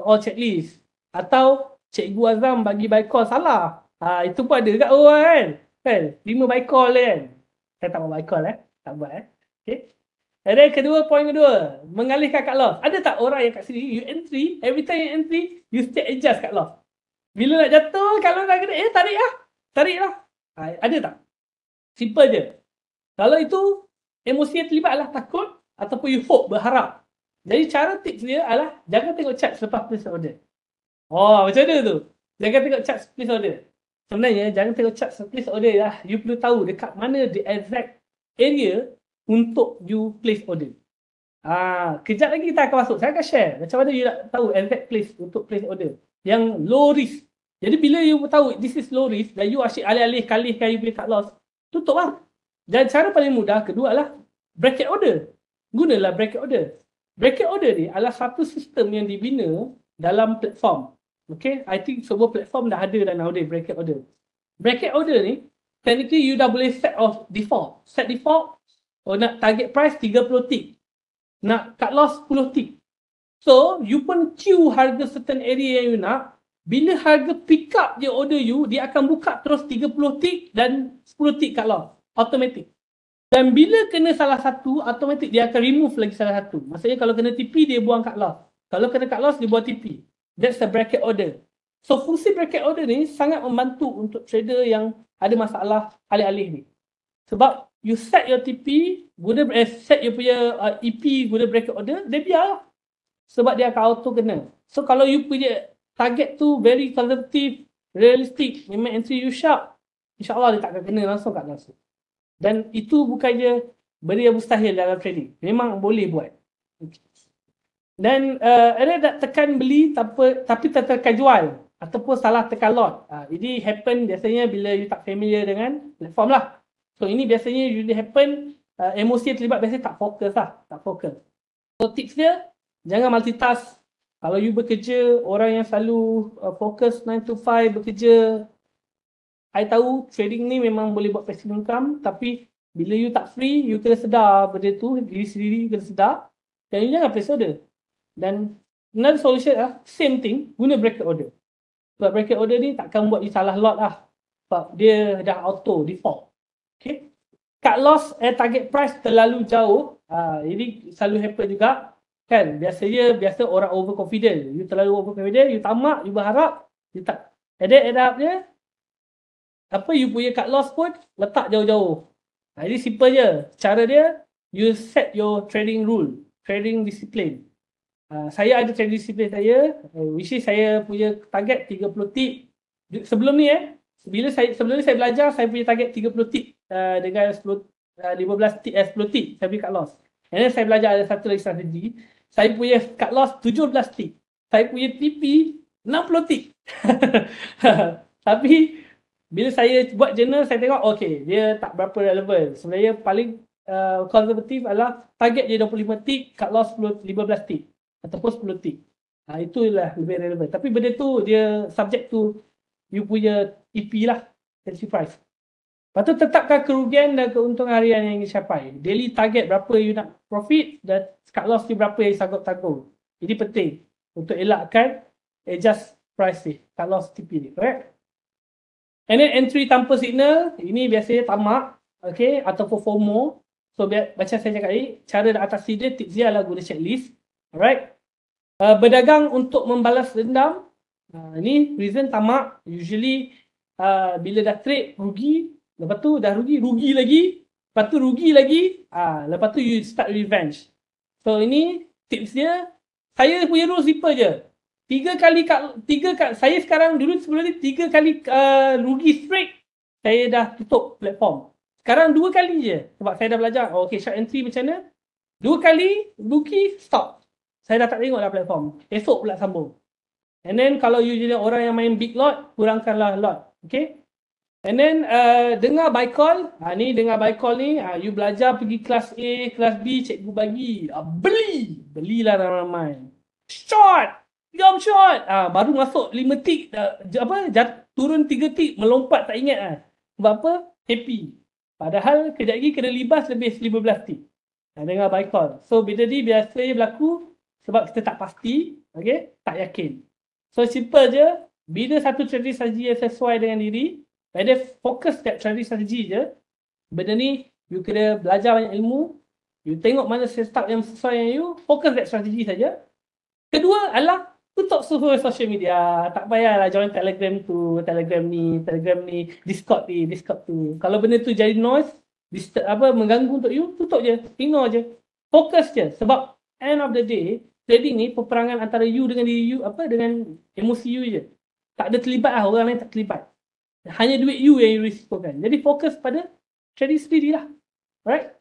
all checklist. Atau Cikgu Azam bagi buy call salah. Itu pun ada kat orang kan. 5 buy call kan. Saya tak mau buy call tak buat Okay. And then poin kedua, mengalihkan cut loss. Ada tak orang yang kat sini, you entry, every time you entry, you stay adjust cut loss. Bila nak jatuh, kalau nak kena, tarik lah. Ada tak? Simple je. Kalau itu, emosi yang terlibat adalah takut, ataupun you hope, berharap. Jadi cara tips dia adalah, jangan tengok chart selepas place order. Oh, macam mana tu? Jangan tengok chart place order. Sebenarnya, jangan tengok chart place order lah. You perlu tahu dekat mana the exact area untuk you place order. Kejap lagi kita akan masuk. Saya akan share macam mana you nak tahu exact place untuk place order yang low risk. Jadi bila you tahu this is low risk dan you asyik alih-alih kalihkan you punya cut loss, tutup lah. Dan cara paling mudah kedua adalah bracket order. Gunalah bracket order. Bracket order ni adalah satu sistem yang dibina dalam platform. Okay, I think semua platform dah ada dan nowadays bracket order. Bracket order ni technically you dah boleh set off default. Set default, nak target price 30 tick. Nak cut loss 10 tick. So, you pun queue harga certain area yang you nak. Bila harga pick up je order you, dia akan buka terus 30 tick dan 10 tick cut loss. Automatic. Dan bila kena salah satu, automatic dia akan remove lagi salah satu. Maksudnya kalau kena TP, dia buang cut loss. Kalau kena cut loss, dia buang TP. That's the bracket order. So, fungsi bracket order ni sangat membantu untuk trader yang ada masalah alih-alih ni. Sebab you set your TP, set your punya EP guna bracket order, dia biarlah. Sebab dia akan auto kena. So kalau you punya target tu very conservative, realistic, memang entry you sharp, insyaAllah dia tak akan kena langsung kat langsung. Dan itu bukannya benda yang mustahil dalam trading. Memang boleh buat. Dan ada tak tekan beli tapi tak tekan jual. Ataupun salah tekan lot. Ini happen biasanya bila you tak familiar dengan platform lah. So ini biasanya usually happen, emosi yang terlibat biasanya tak fokus lah. Tak fokus. So tips dia, jangan multitask Kalau you bekerja, orang yang selalu fokus 9 to 5 bekerja, I tahu trading ni memang boleh buat passive income, tapi bila you tak free, you kena sedar benda tu, diri sendiri you kena sedar, dan you jangan place order. Dan another solution lah, same thing, guna bracket order. Sebab bracket order ni takkan buat you salah lot lah. Sebab dia dah auto, default. Okay. Cut loss target price terlalu jauh, ini selalu happen juga. Kan, biasa orang overconfident. You terlalu overconfident, you tamak, you berharap, you tak adapt je. Apa you punya cut loss pun letak jauh-jauh. Jadi simple je. Cara dia, you set your trading rule, trading discipline. Saya ada trading discipline saya, which is saya punya target 30 tip. Sebelum ni sebelum ni saya belajar, saya punya target 30 tip dengan 10, 15 tip, 10 tip saya punya cut loss. And then saya belajar ada satu lagi strategi. Saya punya cut loss 17 tip. Saya punya TP 60 tip. Tapi bila saya buat journal, saya tengok okay, dia tak berapa relevan. Sebenarnya paling konservatif adalah target dia 25 tip, cut loss 15 tip ataupun 10 tip. Itulah lebih relevan. Tapi benda tu dia subject to you punya EP lah, entry price. Lepas tu tetapkan kerugian dan keuntungan harian yang ingin capai. Daily target berapa you nak profit dan cut loss you berapa yang sanggup tanggung. Ini penting untuk elakkan adjust price ni, cut loss TP ni, correct? And then entry tanpa signal, ini biasanya tamak, okay, ataupun FOMO. So macam saya cakap tadi, cara nak atasi dia, tips dia adalah guna checklist. Alright. Berdagang untuk membalas dendam. Ini reason tamak. Usually bila dah trade rugi, lepas tu dah rugi lagi, lepas tu rugi lagi, lepas tu you start revenge. So ini tips dia. Saya punya rule simple je. 3 kali saya sekarang dulu sebelum ni 3 kali rugi straight, saya dah tutup platform. Sekarang 2 kali je sebab saya dah belajar. Okay, short entry macam mana? 2 kali rugi, stop. Saya dah tak tengok dah platform. Esok pula sambung. And then kalau you jadi orang yang main big lot, kurangkanlah lot. Okay. And then dengar buy call. Ni dengar buy call ni, you belajar pergi kelas A, kelas B, cikgu bagi. Belilah ramai-ramai. Short. Jump shot. Baru masuk 5 tick, turun 3 tick, melompat tak ingat Sebab apa? Happy. Padahal kejap lagi kena libas lebih 15 tick. Dengar buy call. So bila ni biasanya berlaku sebab kita tak pasti, okay? Tak yakin. So simple je, bila satu trading strategi yang sesuai dengan diri, pada fokus kat trading strategi je, benda ni you kena belajar banyak ilmu, you tengok mana setup yang sesuai dengan you, fokus kat strategi saja. Kedua adalah tutup semua social media. Tak payahlah join Telegram tu, Telegram ni, Discord tu. Kalau benda tu jadi noise, mengganggu untuk you, tutup je, ignore je. Fokus je. Sebab end of the day, trading ni peperangan antara you dengan diri you, dengan emosi you je. Tak ada terlibat orang lain tak terlibat. Hanya duit you yang you risikokan. Jadi fokus pada trading sendiri lah. Alright?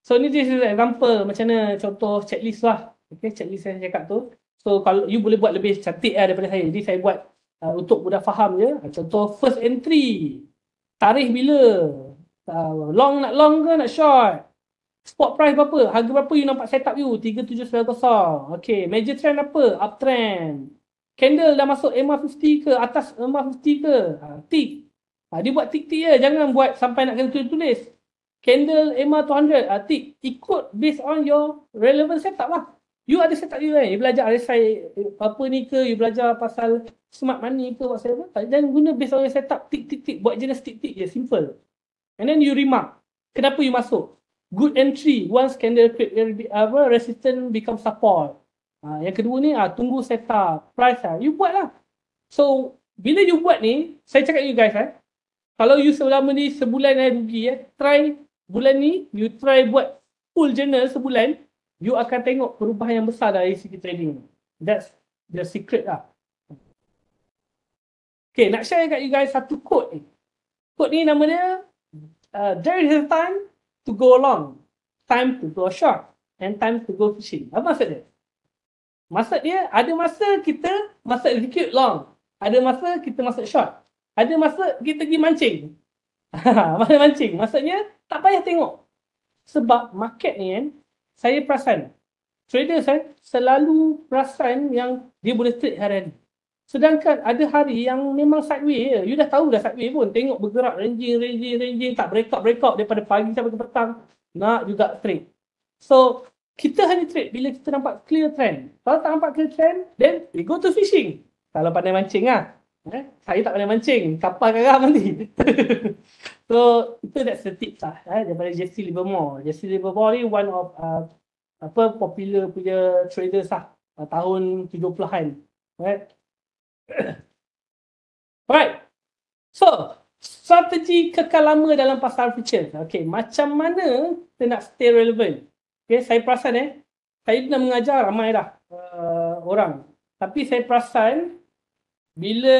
So ni just example macam mana contoh checklist lah. Okay, checklist saya cakap tu. So kalau you boleh buat lebih cantik daripada saya. Jadi saya buat untuk mudah faham je. Contoh first entry. Tarikh bila? Long nak long ke nak short? Spot price berapa? Harga berapa you nampak setup you? 3790. Okay. Major trend apa? Uptrend. Candle dah masuk MA50 ke? Atas MA50 ke? Tick. Dia buat tick-tick je. Jangan buat sampai nak kena tulis-tulis. Candle MA200. Tick. Ikut based on your relevant setup lah. You ada setup you kan? You belajar RSI apa ni ke? You belajar pasal smart money ke? Whatever. Dan guna based on your setup. Tick-tick-tick. Buat jenis tick-tick je. Simple. And then you remark. Kenapa you masuk? Good entry. Once candle resistance become support. Yang kedua ni, tunggu setup. Price you buat lah. So, bila you buat ni, saya cakap you guys kalau you selama ni sebulan rugi try bulan ni, you try buat full journal sebulan, you akan tengok perubahan yang besar dari segi trading. That's the secret lah. Okay, nak share kat you guys satu quote ni. Quote ni nama dia, there is a time to go long, time to go short, and time to go fishing. Apa maksud dia? Maksud dia, ada masa kita masuk execute long, ada masa kita masuk short, ada masa kita pergi mancing. Masa mancing, maksudnya tak payah tengok. Sebab market ni kan, saya perasan traders selalu perasan yang dia boleh trade hari-hari. Sedangkan ada hari yang memang sideways je. You dah tahu dah sideways pun. Tengok bergerak ranging, tak breakout daripada pagi sampai ke petang. Nak juga trade. So, kita hanya trade bila kita nampak clear trend. Kalau tak nampak clear trend, then we go to fishing. Kalau pandai mancing lah. Saya tak pandai mancing. Kapal garam nanti. So, itu that's the tips lah. Daripada Jesse Livermore. Jesse Livermore ni one of popular punya traders lah. Tahun 70-an. Right? Alright. So, strategi kekal lama dalam pasar futures. Okay, macam mana kita nak stay relevant? Okay, saya perasan saya dah mengajar ramai dah orang. Tapi saya perasan bila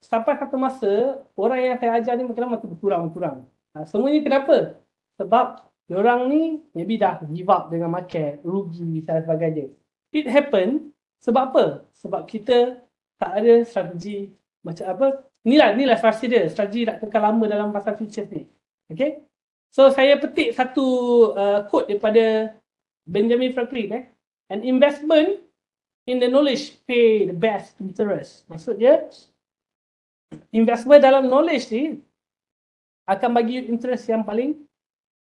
sampai satu masa, orang yang saya ajar ni makin berkurang. Semua ni kenapa? Sebab diorang ni maybe dah give up dengan market, rugi dan sebagainya. It happen sebab apa? Sebab kita tak ada strategi macam apa. Inilah strategi nak kekal lama dalam pasar futures ni. Okay? So saya petik satu quote daripada Benjamin Franklin. An investment in the knowledge pay the best interest. Maksudnya investment dalam knowledge ni akan bagi interest yang paling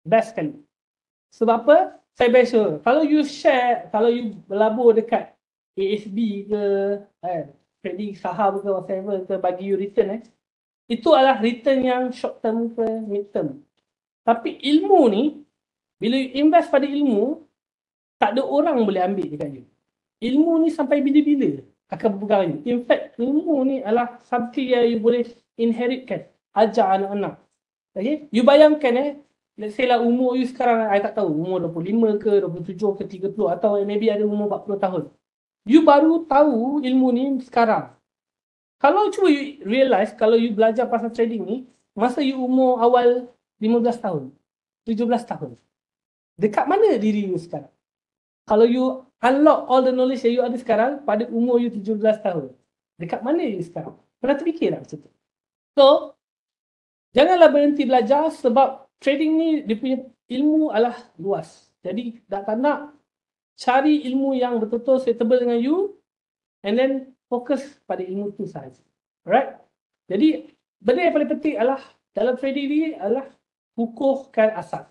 best sekali. Sebab apa? Saya biasa kalau you berlabur dekat ASB ke trading saham ke whatever ke bagi you return itu adalah return yang short term ke mid term. Tapi ilmu ni bila you invest pada ilmu tak ada orang boleh ambil dekat you. Ilmu ni sampai bila-bila akan berpegang you. In fact ilmu ni adalah something yang you boleh inheritkan, ajar anak-anak. Okay? You bayangkan let's say lah umur you sekarang I tak tahu umur 25 ke 27 ke 30 atau maybe ada umur 40 tahun. You baru tahu ilmu ni sekarang. Kalau cuba you realize, kalau you belajar pasal trading ni, masa you umur awal 15 tahun, 17 tahun. Dekat mana diri you sekarang? Kalau you unlock all the knowledge yang you ada sekarang pada umur you 17 tahun. Dekat mana you sekarang? Pernah terfikir tak macam tu? So, janganlah berhenti belajar sebab trading ni dia punya ilmu adalah luas. Jadi, tak nak cari ilmu yang betul-betul suitable dengan you and then fokus pada ilmu tu sahaja. Alright? Jadi, benda yang paling penting adalah dalam trading ni adalah kukuhkan asas.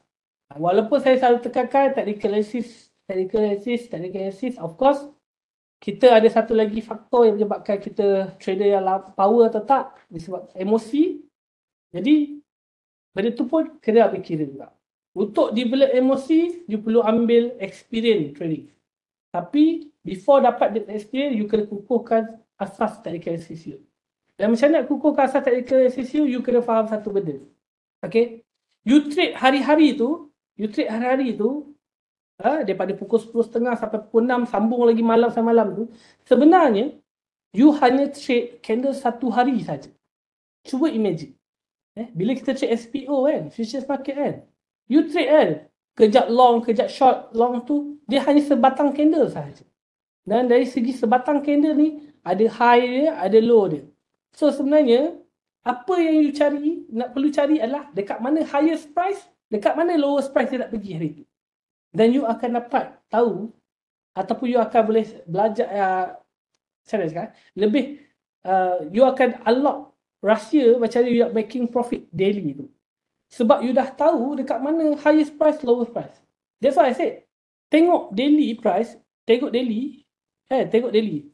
Walaupun saya selalu tekankan technical analysis, of course, kita ada satu lagi faktor yang menyebabkan kita trader yang power atau tak, disebab emosi. Jadi, benda tu pun kena ambil kira juga. Untuk develop emosi, you perlu ambil experience trading. Tapi, before dapat experience, you kena kukuhkan asas technical analysis you. Dan macam mana nak kukuhkan asas technical analysis you kena faham satu benda. Okay? You trade hari-hari tu, daripada pukul 10.30 sampai pukul 6, sambung lagi malam sampai malam tu, sebenarnya, you hanya trade candle satu hari saja. Cuba imagine. Bila kita trade SPO futures market you trade kejap long, kejap short, long tu, dia hanya sebatang candle sahaja. Dan dari segi sebatang candle ni, ada high dia, ada low dia. So sebenarnya, apa yang you perlu cari adalah dekat mana highest price, dekat mana lowest price dia nak pergi hari tu. Dan you akan dapat tahu, ataupun you akan boleh belajar, you akan unlock rahsia macam mana you nak making profit daily tu. Sebab you dah tahu dekat mana highest price, lowest price. That's why I said, tengok daily price, tengok daily.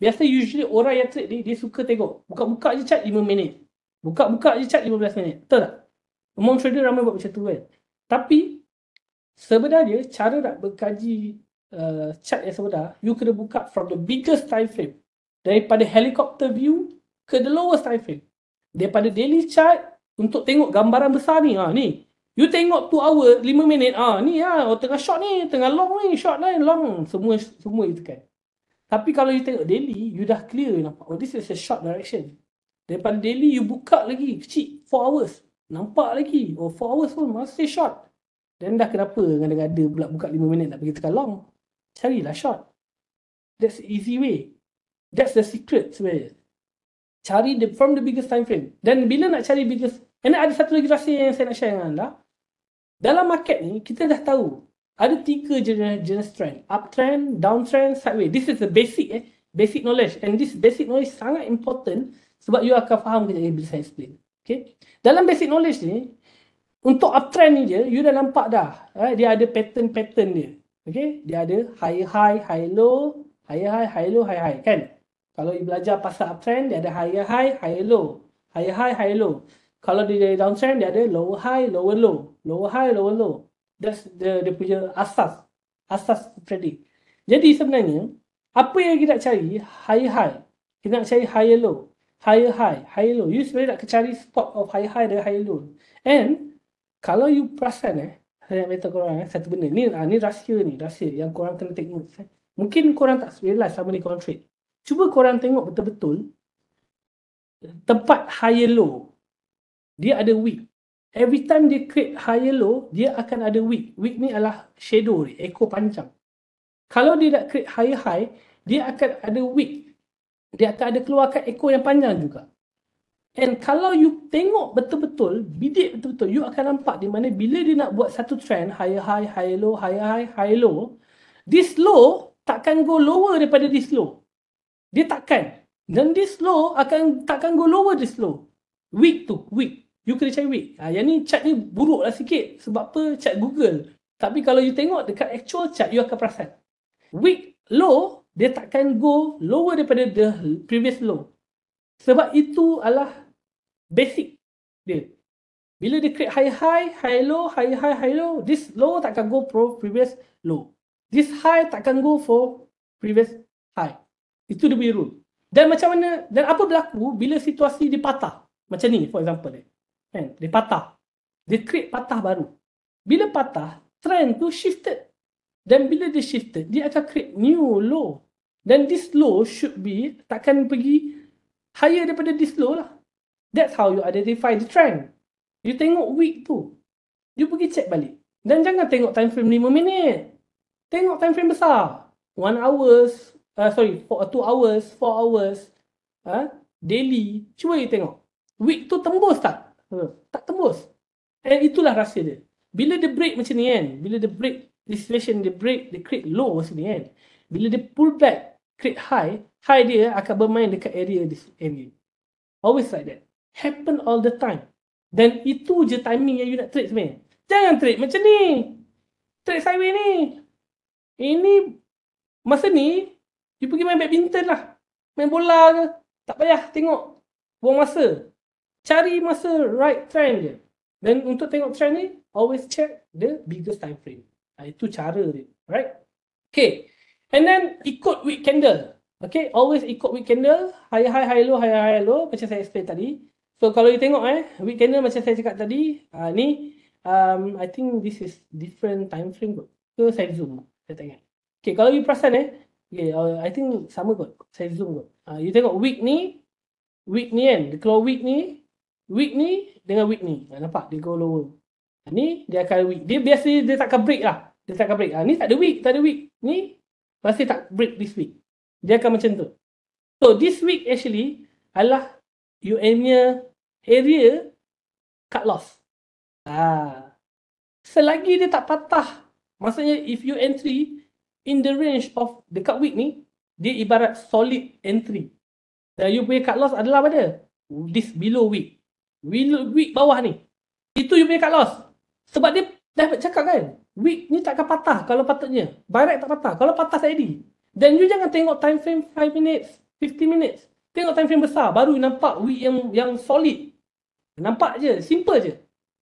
Biasa usually orang yang trade dia suka tengok. Buka-buka je chart 5 minit. Buka-buka je chart 15 minit. Betul tak? Umum trader ramai buat macam tu Tapi, sebenarnya cara nak berkaji chart yang sebenar, you kena buka from the biggest time frame. Daripada helicopter view ke the lowest time frame. Daripada daily chart, untuk tengok gambaran besar ni, ni. You tengok 2 hour, 5 minit, ni tengah short ni, tengah long ni, short ni, long. Semua itu kan. Tapi kalau you tengok daily, you dah clear nampak. Oh, this is a short direction. Daripada daily, you buka lagi, kecil, 4 hours. Nampak lagi, 4 hours pun masih short. Dan dah kenapa ngada-ngada pula buka 5 minit nak pergi tekan long. Carilah short. That's the easy way. That's the secret sebenarnya. Cari from the biggest time frame. Dan bila nak cari biggest, and ada satu lagi rahsia yang saya nak share dengan anda. Dalam market ni, kita dah tahu Ada 3 jenis trend. Uptrend, downtrend, sideways. This is the basic knowledge. And this basic knowledge sangat important sebab you akan faham kejap bila saya explain. Okay. Dalam basic knowledge ni, untuk uptrend ni je, you dah nampak dah. Dia ada pattern dia. Okay. Dia ada high high, high low, high high, high low, high high. Kan? Kalau you belajar pasal uptrend, dia ada high high, high low. High high, high low. Kalau dia downtrend, dia ada lower high, lower low. Lower high, lower low. That's dia punya asas trading. Jadi sebenarnya apa yang kita nak cari high high, kita nak cari higher low, higher high, higher low. You sebenarnya nak cari spot of high high dan higher low. And kalau you perasan saya nak beritahu korang satu benda ni rahsia yang korang kena tengok. Mungkin korang tak realize sama ni korang trade. Cuba korang tengok betul-betul tempat higher low dia ada wick. Every time dia create higher low, dia akan ada wick. Wick ni adalah shadow dia, ekor panjang. Kalau dia nak create higher high, dia akan ada wick. Dia akan ada keluarkan ekor yang panjang juga. And kalau you tengok betul-betul, bidik betul-betul, you akan nampak di mana bila dia nak buat satu trend, higher high, higher low, higher high, higher low, this low takkan go lower daripada this low. Dia takkan. Dan this low takkan go lower this low. Wick tu, wick. You kena cari week. Yang ni chart ni buruk lah sikit. Sebab apa? Chart Google. Tapi kalau you tengok dekat actual chart, you akan perasan. Week low, dia takkan go lower daripada the previous low. Sebab itu adalah basic dia. Bila dia create high high, high low, high high, high low, this low takkan go for previous low. This high takkan go for previous high. Itu dia punya rule. Dan macam mana, dan apa berlaku bila situasi dia patah? Macam ni, for example dia. Dia patah. Dia create patah baru. Bila patah, trend tu shifted. Dan bila dia shifted, dia akan create new low. Dan this low should be, takkan pergi higher daripada this low lah. That's how you identify the trend. You tengok week tu. You pergi check balik. Dan jangan tengok time frame 5 minit. Tengok time frame besar. 1 hours, 2 hours, 4 hours. Daily. Cuba you tengok. Week tu tembus tak? Tak tembus. And itulah rahsia dia. Bila dia break macam ni kan, bila dia break this situation, dia create low macam ni kan. Bila dia pull back, create high, high dia akan bermain dekat this area. Always like that. Happen all the time. Dan itu je timing yang you nak trade sebenarnya. Jangan trade macam ni. Trade sideways ni. Ini, masa ni, you pergi main badminton lah. Main bola ke. Tak payah tengok. Buang masa. Cari masa right trend je. Dan untuk tengok trend ni, always check the biggest time frame. Itu cara dia. Right? Okay. And then, ikut wick candle. Okay. Always ikut wick candle. High high, high low, high high, low. Macam saya explain tadi. So, kalau you tengok wick candle macam saya cakap tadi. Ni, I think this is different time frame kot. So, saya zoom. Saya tengok. Okay. Kalau you perasan okay, I think sama kot. Saya zoom kot. You tengok wick ni kan. Dia keluar wick ni dengan wick ni. Nampak? Dia go lower. Ni dia akan weak. Dia biasa dia takkan break lah. Dia takkan break. Ni tak ada weak. Ni masih tak break this week. Dia akan macam tu. So this week actually adalah you punya area cut loss. Selagi dia tak patah, maksudnya if you entry in the range of dekat week ni, dia ibarat solid entry. Dan you punya cut loss adalah pada this below week. Week bawah ni. Itu you punya cut loss. Sebab dia dah cakap kan, week ni takkan patah kalau patutnya. Buy right tak patah. Kalau patah tak jadi. Dan you jangan tengok time frame 5 minutes, 50 minutes. Tengok time frame besar. Baru you nampak week yang solid. Nampak je. Simple je.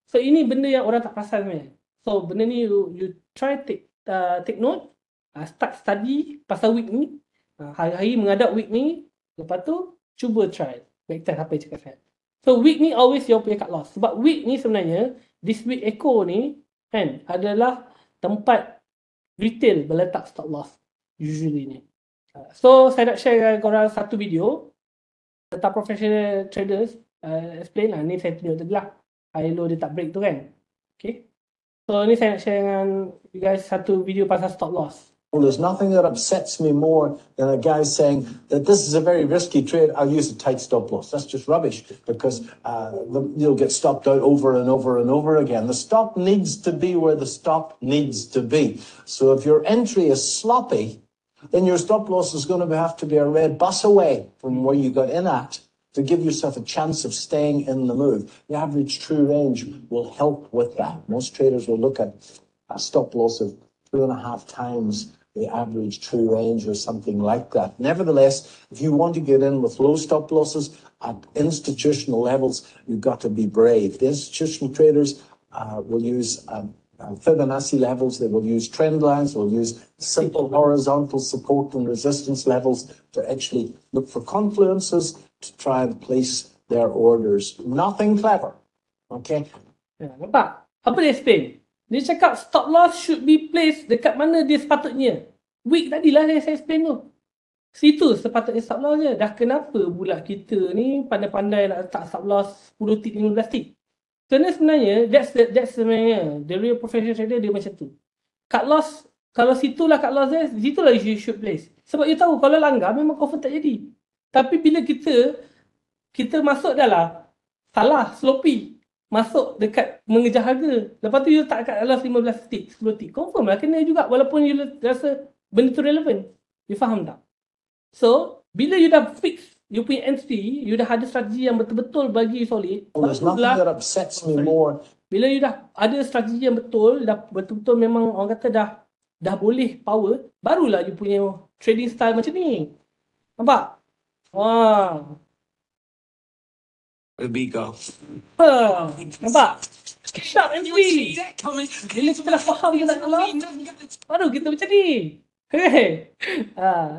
So ini benda yang orang tak perasan sebenarnya. So benda ni you try take note. Start study pasal week ni. Hari-hari menghadap week ni. Lepas tu cuba try. Backtest apa yang cakap saya. So week ni always you punya cut loss. Sebab week ni sebenarnya, this week echo ni kan adalah tempat retail meletak stop loss usually ni. So saya nak share dengan korang satu video tentang professional traders. Explain lah. Ni saya tunjuk tadi lah. High low dia tak break tu kan. Okay. So ni saya nak share dengan you guys satu video pasal stop loss. Well, there's nothing that upsets me more than a guy saying that this is a very risky trade. I'll use a tight stop loss. That's just rubbish because you'll get stopped out over and over and over again. The stop needs to be where the stop needs to be. So if your entry is sloppy, then your stop loss is going to have to be a red bus away from where you got in at to give yourself a chance of staying in the move. The average true range will help with that. Most traders will look at a stop loss of 2.5 times the average true range or something like that. Nevertheless, if you want to get in with low stop losses at institutional levels, you've got to be brave. The institutional traders will use Fibonacci levels, they will use trend lines, they'll use simple horizontal support and resistance levels to actually look for confluences to try and place their orders. Nothing clever. Okay? Nampak? Apa dia explain? Dia cakap stop loss should be placed dekat mana dia sepatutnya. Week tadilah saya explain tu. Situ sepatutnya stop loss je. Dah kenapa pula kita ni pandai-pandai nak letak stop loss 10 tick, 15 tick? Kerana sebenarnya, that's sebenarnya, the real professional trader dia macam tu. Cut loss, kalau situlah cut loss dia, situlah you should place. Sebab you tahu, kalau langgar memang confirm tak jadi. Tapi bila kita masuk dah lah, salah, sloppy. Masuk dekat mengejar harga. Lepas tu you letak kat loss 15 tick, 10 tick. Confirm lah kena juga walaupun you rasa benda tu relevan. You faham tak? So, bila you dah fix you punya entry, you dah ada strategi yang betul-betul bagi you solid. Well, there's nothing that upsets me more. Bila you dah ada strategi yang betul, dah betul-betul memang orang kata dah boleh power, barulah you punya trading style macam ni. Nampak? Wah. Bigo. Nampak? Sharp entry. Bila kita dah faham kita nak loss, baru kita macam ni. Hey.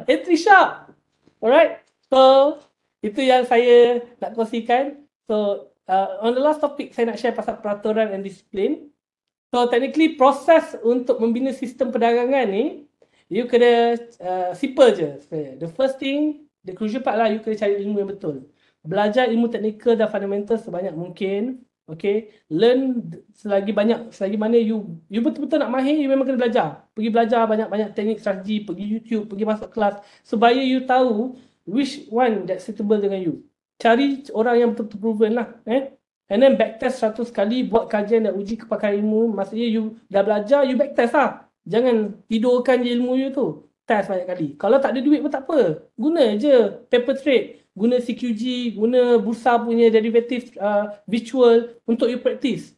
Entry sharp. Alright. So, itu yang saya nak kongsikan. So, on the last topic, saya nak share pasal peraturan and disiplin. So, technically, proses untuk membina sistem perdagangan ni, you kena simple je. The first thing, the crucial part lah, you kena cari ilmu yang betul. Belajar ilmu teknikal dan fundamental sebanyak mungkin. Okay, learn selagi mana you betul-betul nak mahir, you memang kena belajar. Pergi belajar banyak-banyak teknik strategi, pergi YouTube, pergi masuk kelas supaya you tahu which one that suitable dengan you. Cari orang yang betul-betul proven lah. And then backtest 100 kali, buat kajian dan uji kepakaran ilmu. Maksudnya you dah belajar, you backtest lah. Jangan tidurkan je ilmu you tu. Test banyak kali. Kalau tak ada duit pun tak apa. Guna je paper trade. Guna CQG, guna bursa punya derivative virtual untuk you practice.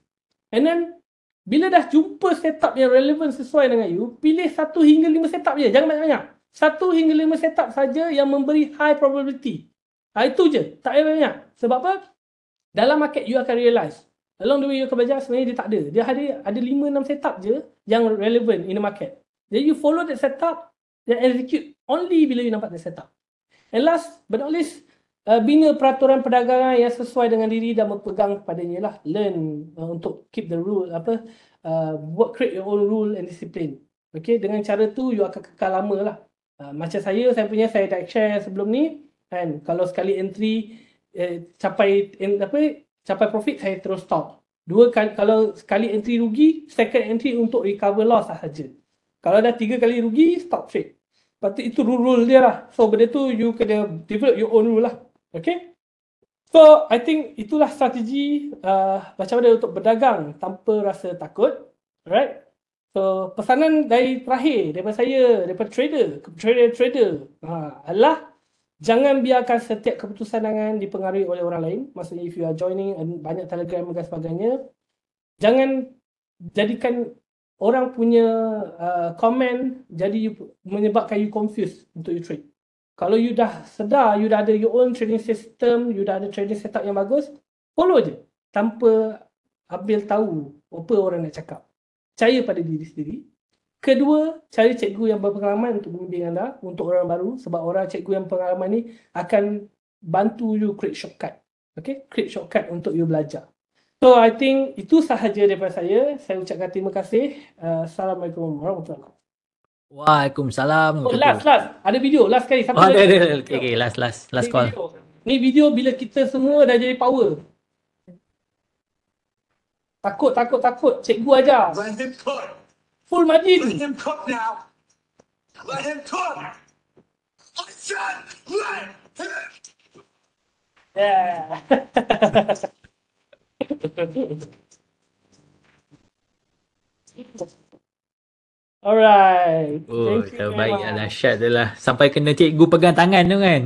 And then, bila dah jumpa setup yang relevan sesuai dengan you, pilih 1 hingga 5 setup je. Jangan banyak-banyak. 1 hingga 5 setup saja yang memberi high probability. Itu je. Tak payah banyak. Sebab apa? Dalam market, you akan realise. Along the way, you akan belajar sebenarnya dia tak ada. Dia ada 5-6 setup je yang relevan in the market. Jadi, you follow that setup dan execute only bila you nampak that setup. And last but not least, bina peraturan perdagangan yang sesuai dengan diri dan berpegang kepadanya lah. Learn untuk keep the rule, create your own rule and discipline. Okay, dengan cara tu you akan kekal lama lah. Macam saya dah share sebelum ni, kan, kalau sekali entry capai profit, saya terus stop. Kalau sekali entry rugi, second entry untuk recover loss sahaja. Kalau dah 3 kali rugi, stop trade. Lepas tu itu rule dia lah. So benda tu you kena develop your own rule lah. Okay. So I think itulah strategi macam mana untuk berdagang tanpa rasa takut. Alright. So pesanan terakhir daripada saya, daripada trader adalah jangan biarkan setiap keputusan tangan dipengaruhi oleh orang lain. Maksudnya if you are joining banyak Telegram dan sebagainya, jangan jadikan orang punya komen jadi menyebabkan you confused untuk you trade. Kalau you dah sedar, you dah ada your own trading system, you dah ada trading setup yang bagus, follow je tanpa ambil tahu apa orang nak cakap. Percaya pada diri sendiri. Kedua, cari cikgu yang berpengalaman untuk membimbing anda, untuk orang baru, sebab orang cikgu yang pengalaman ni akan bantu you create shortcut. Okay? Create shortcut untuk you belajar. So, I think itu sahaja daripada saya. Saya ucapkan terima kasih. Assalamualaikum warahmatullahi wabarakatuh. Waalaikumsalam. Last. Ada video. Last sekali. Ada. Okay, last call. Ni video bila kita semua dah jadi power. Takut. Cikgu ajar. Full margin. Let him talk. I said, let him. Yeah. Alright. Oh, Thank you very terbaik much. lah, dahsyat tu lah. Sampai kena cikgu pegang tangan tu kan.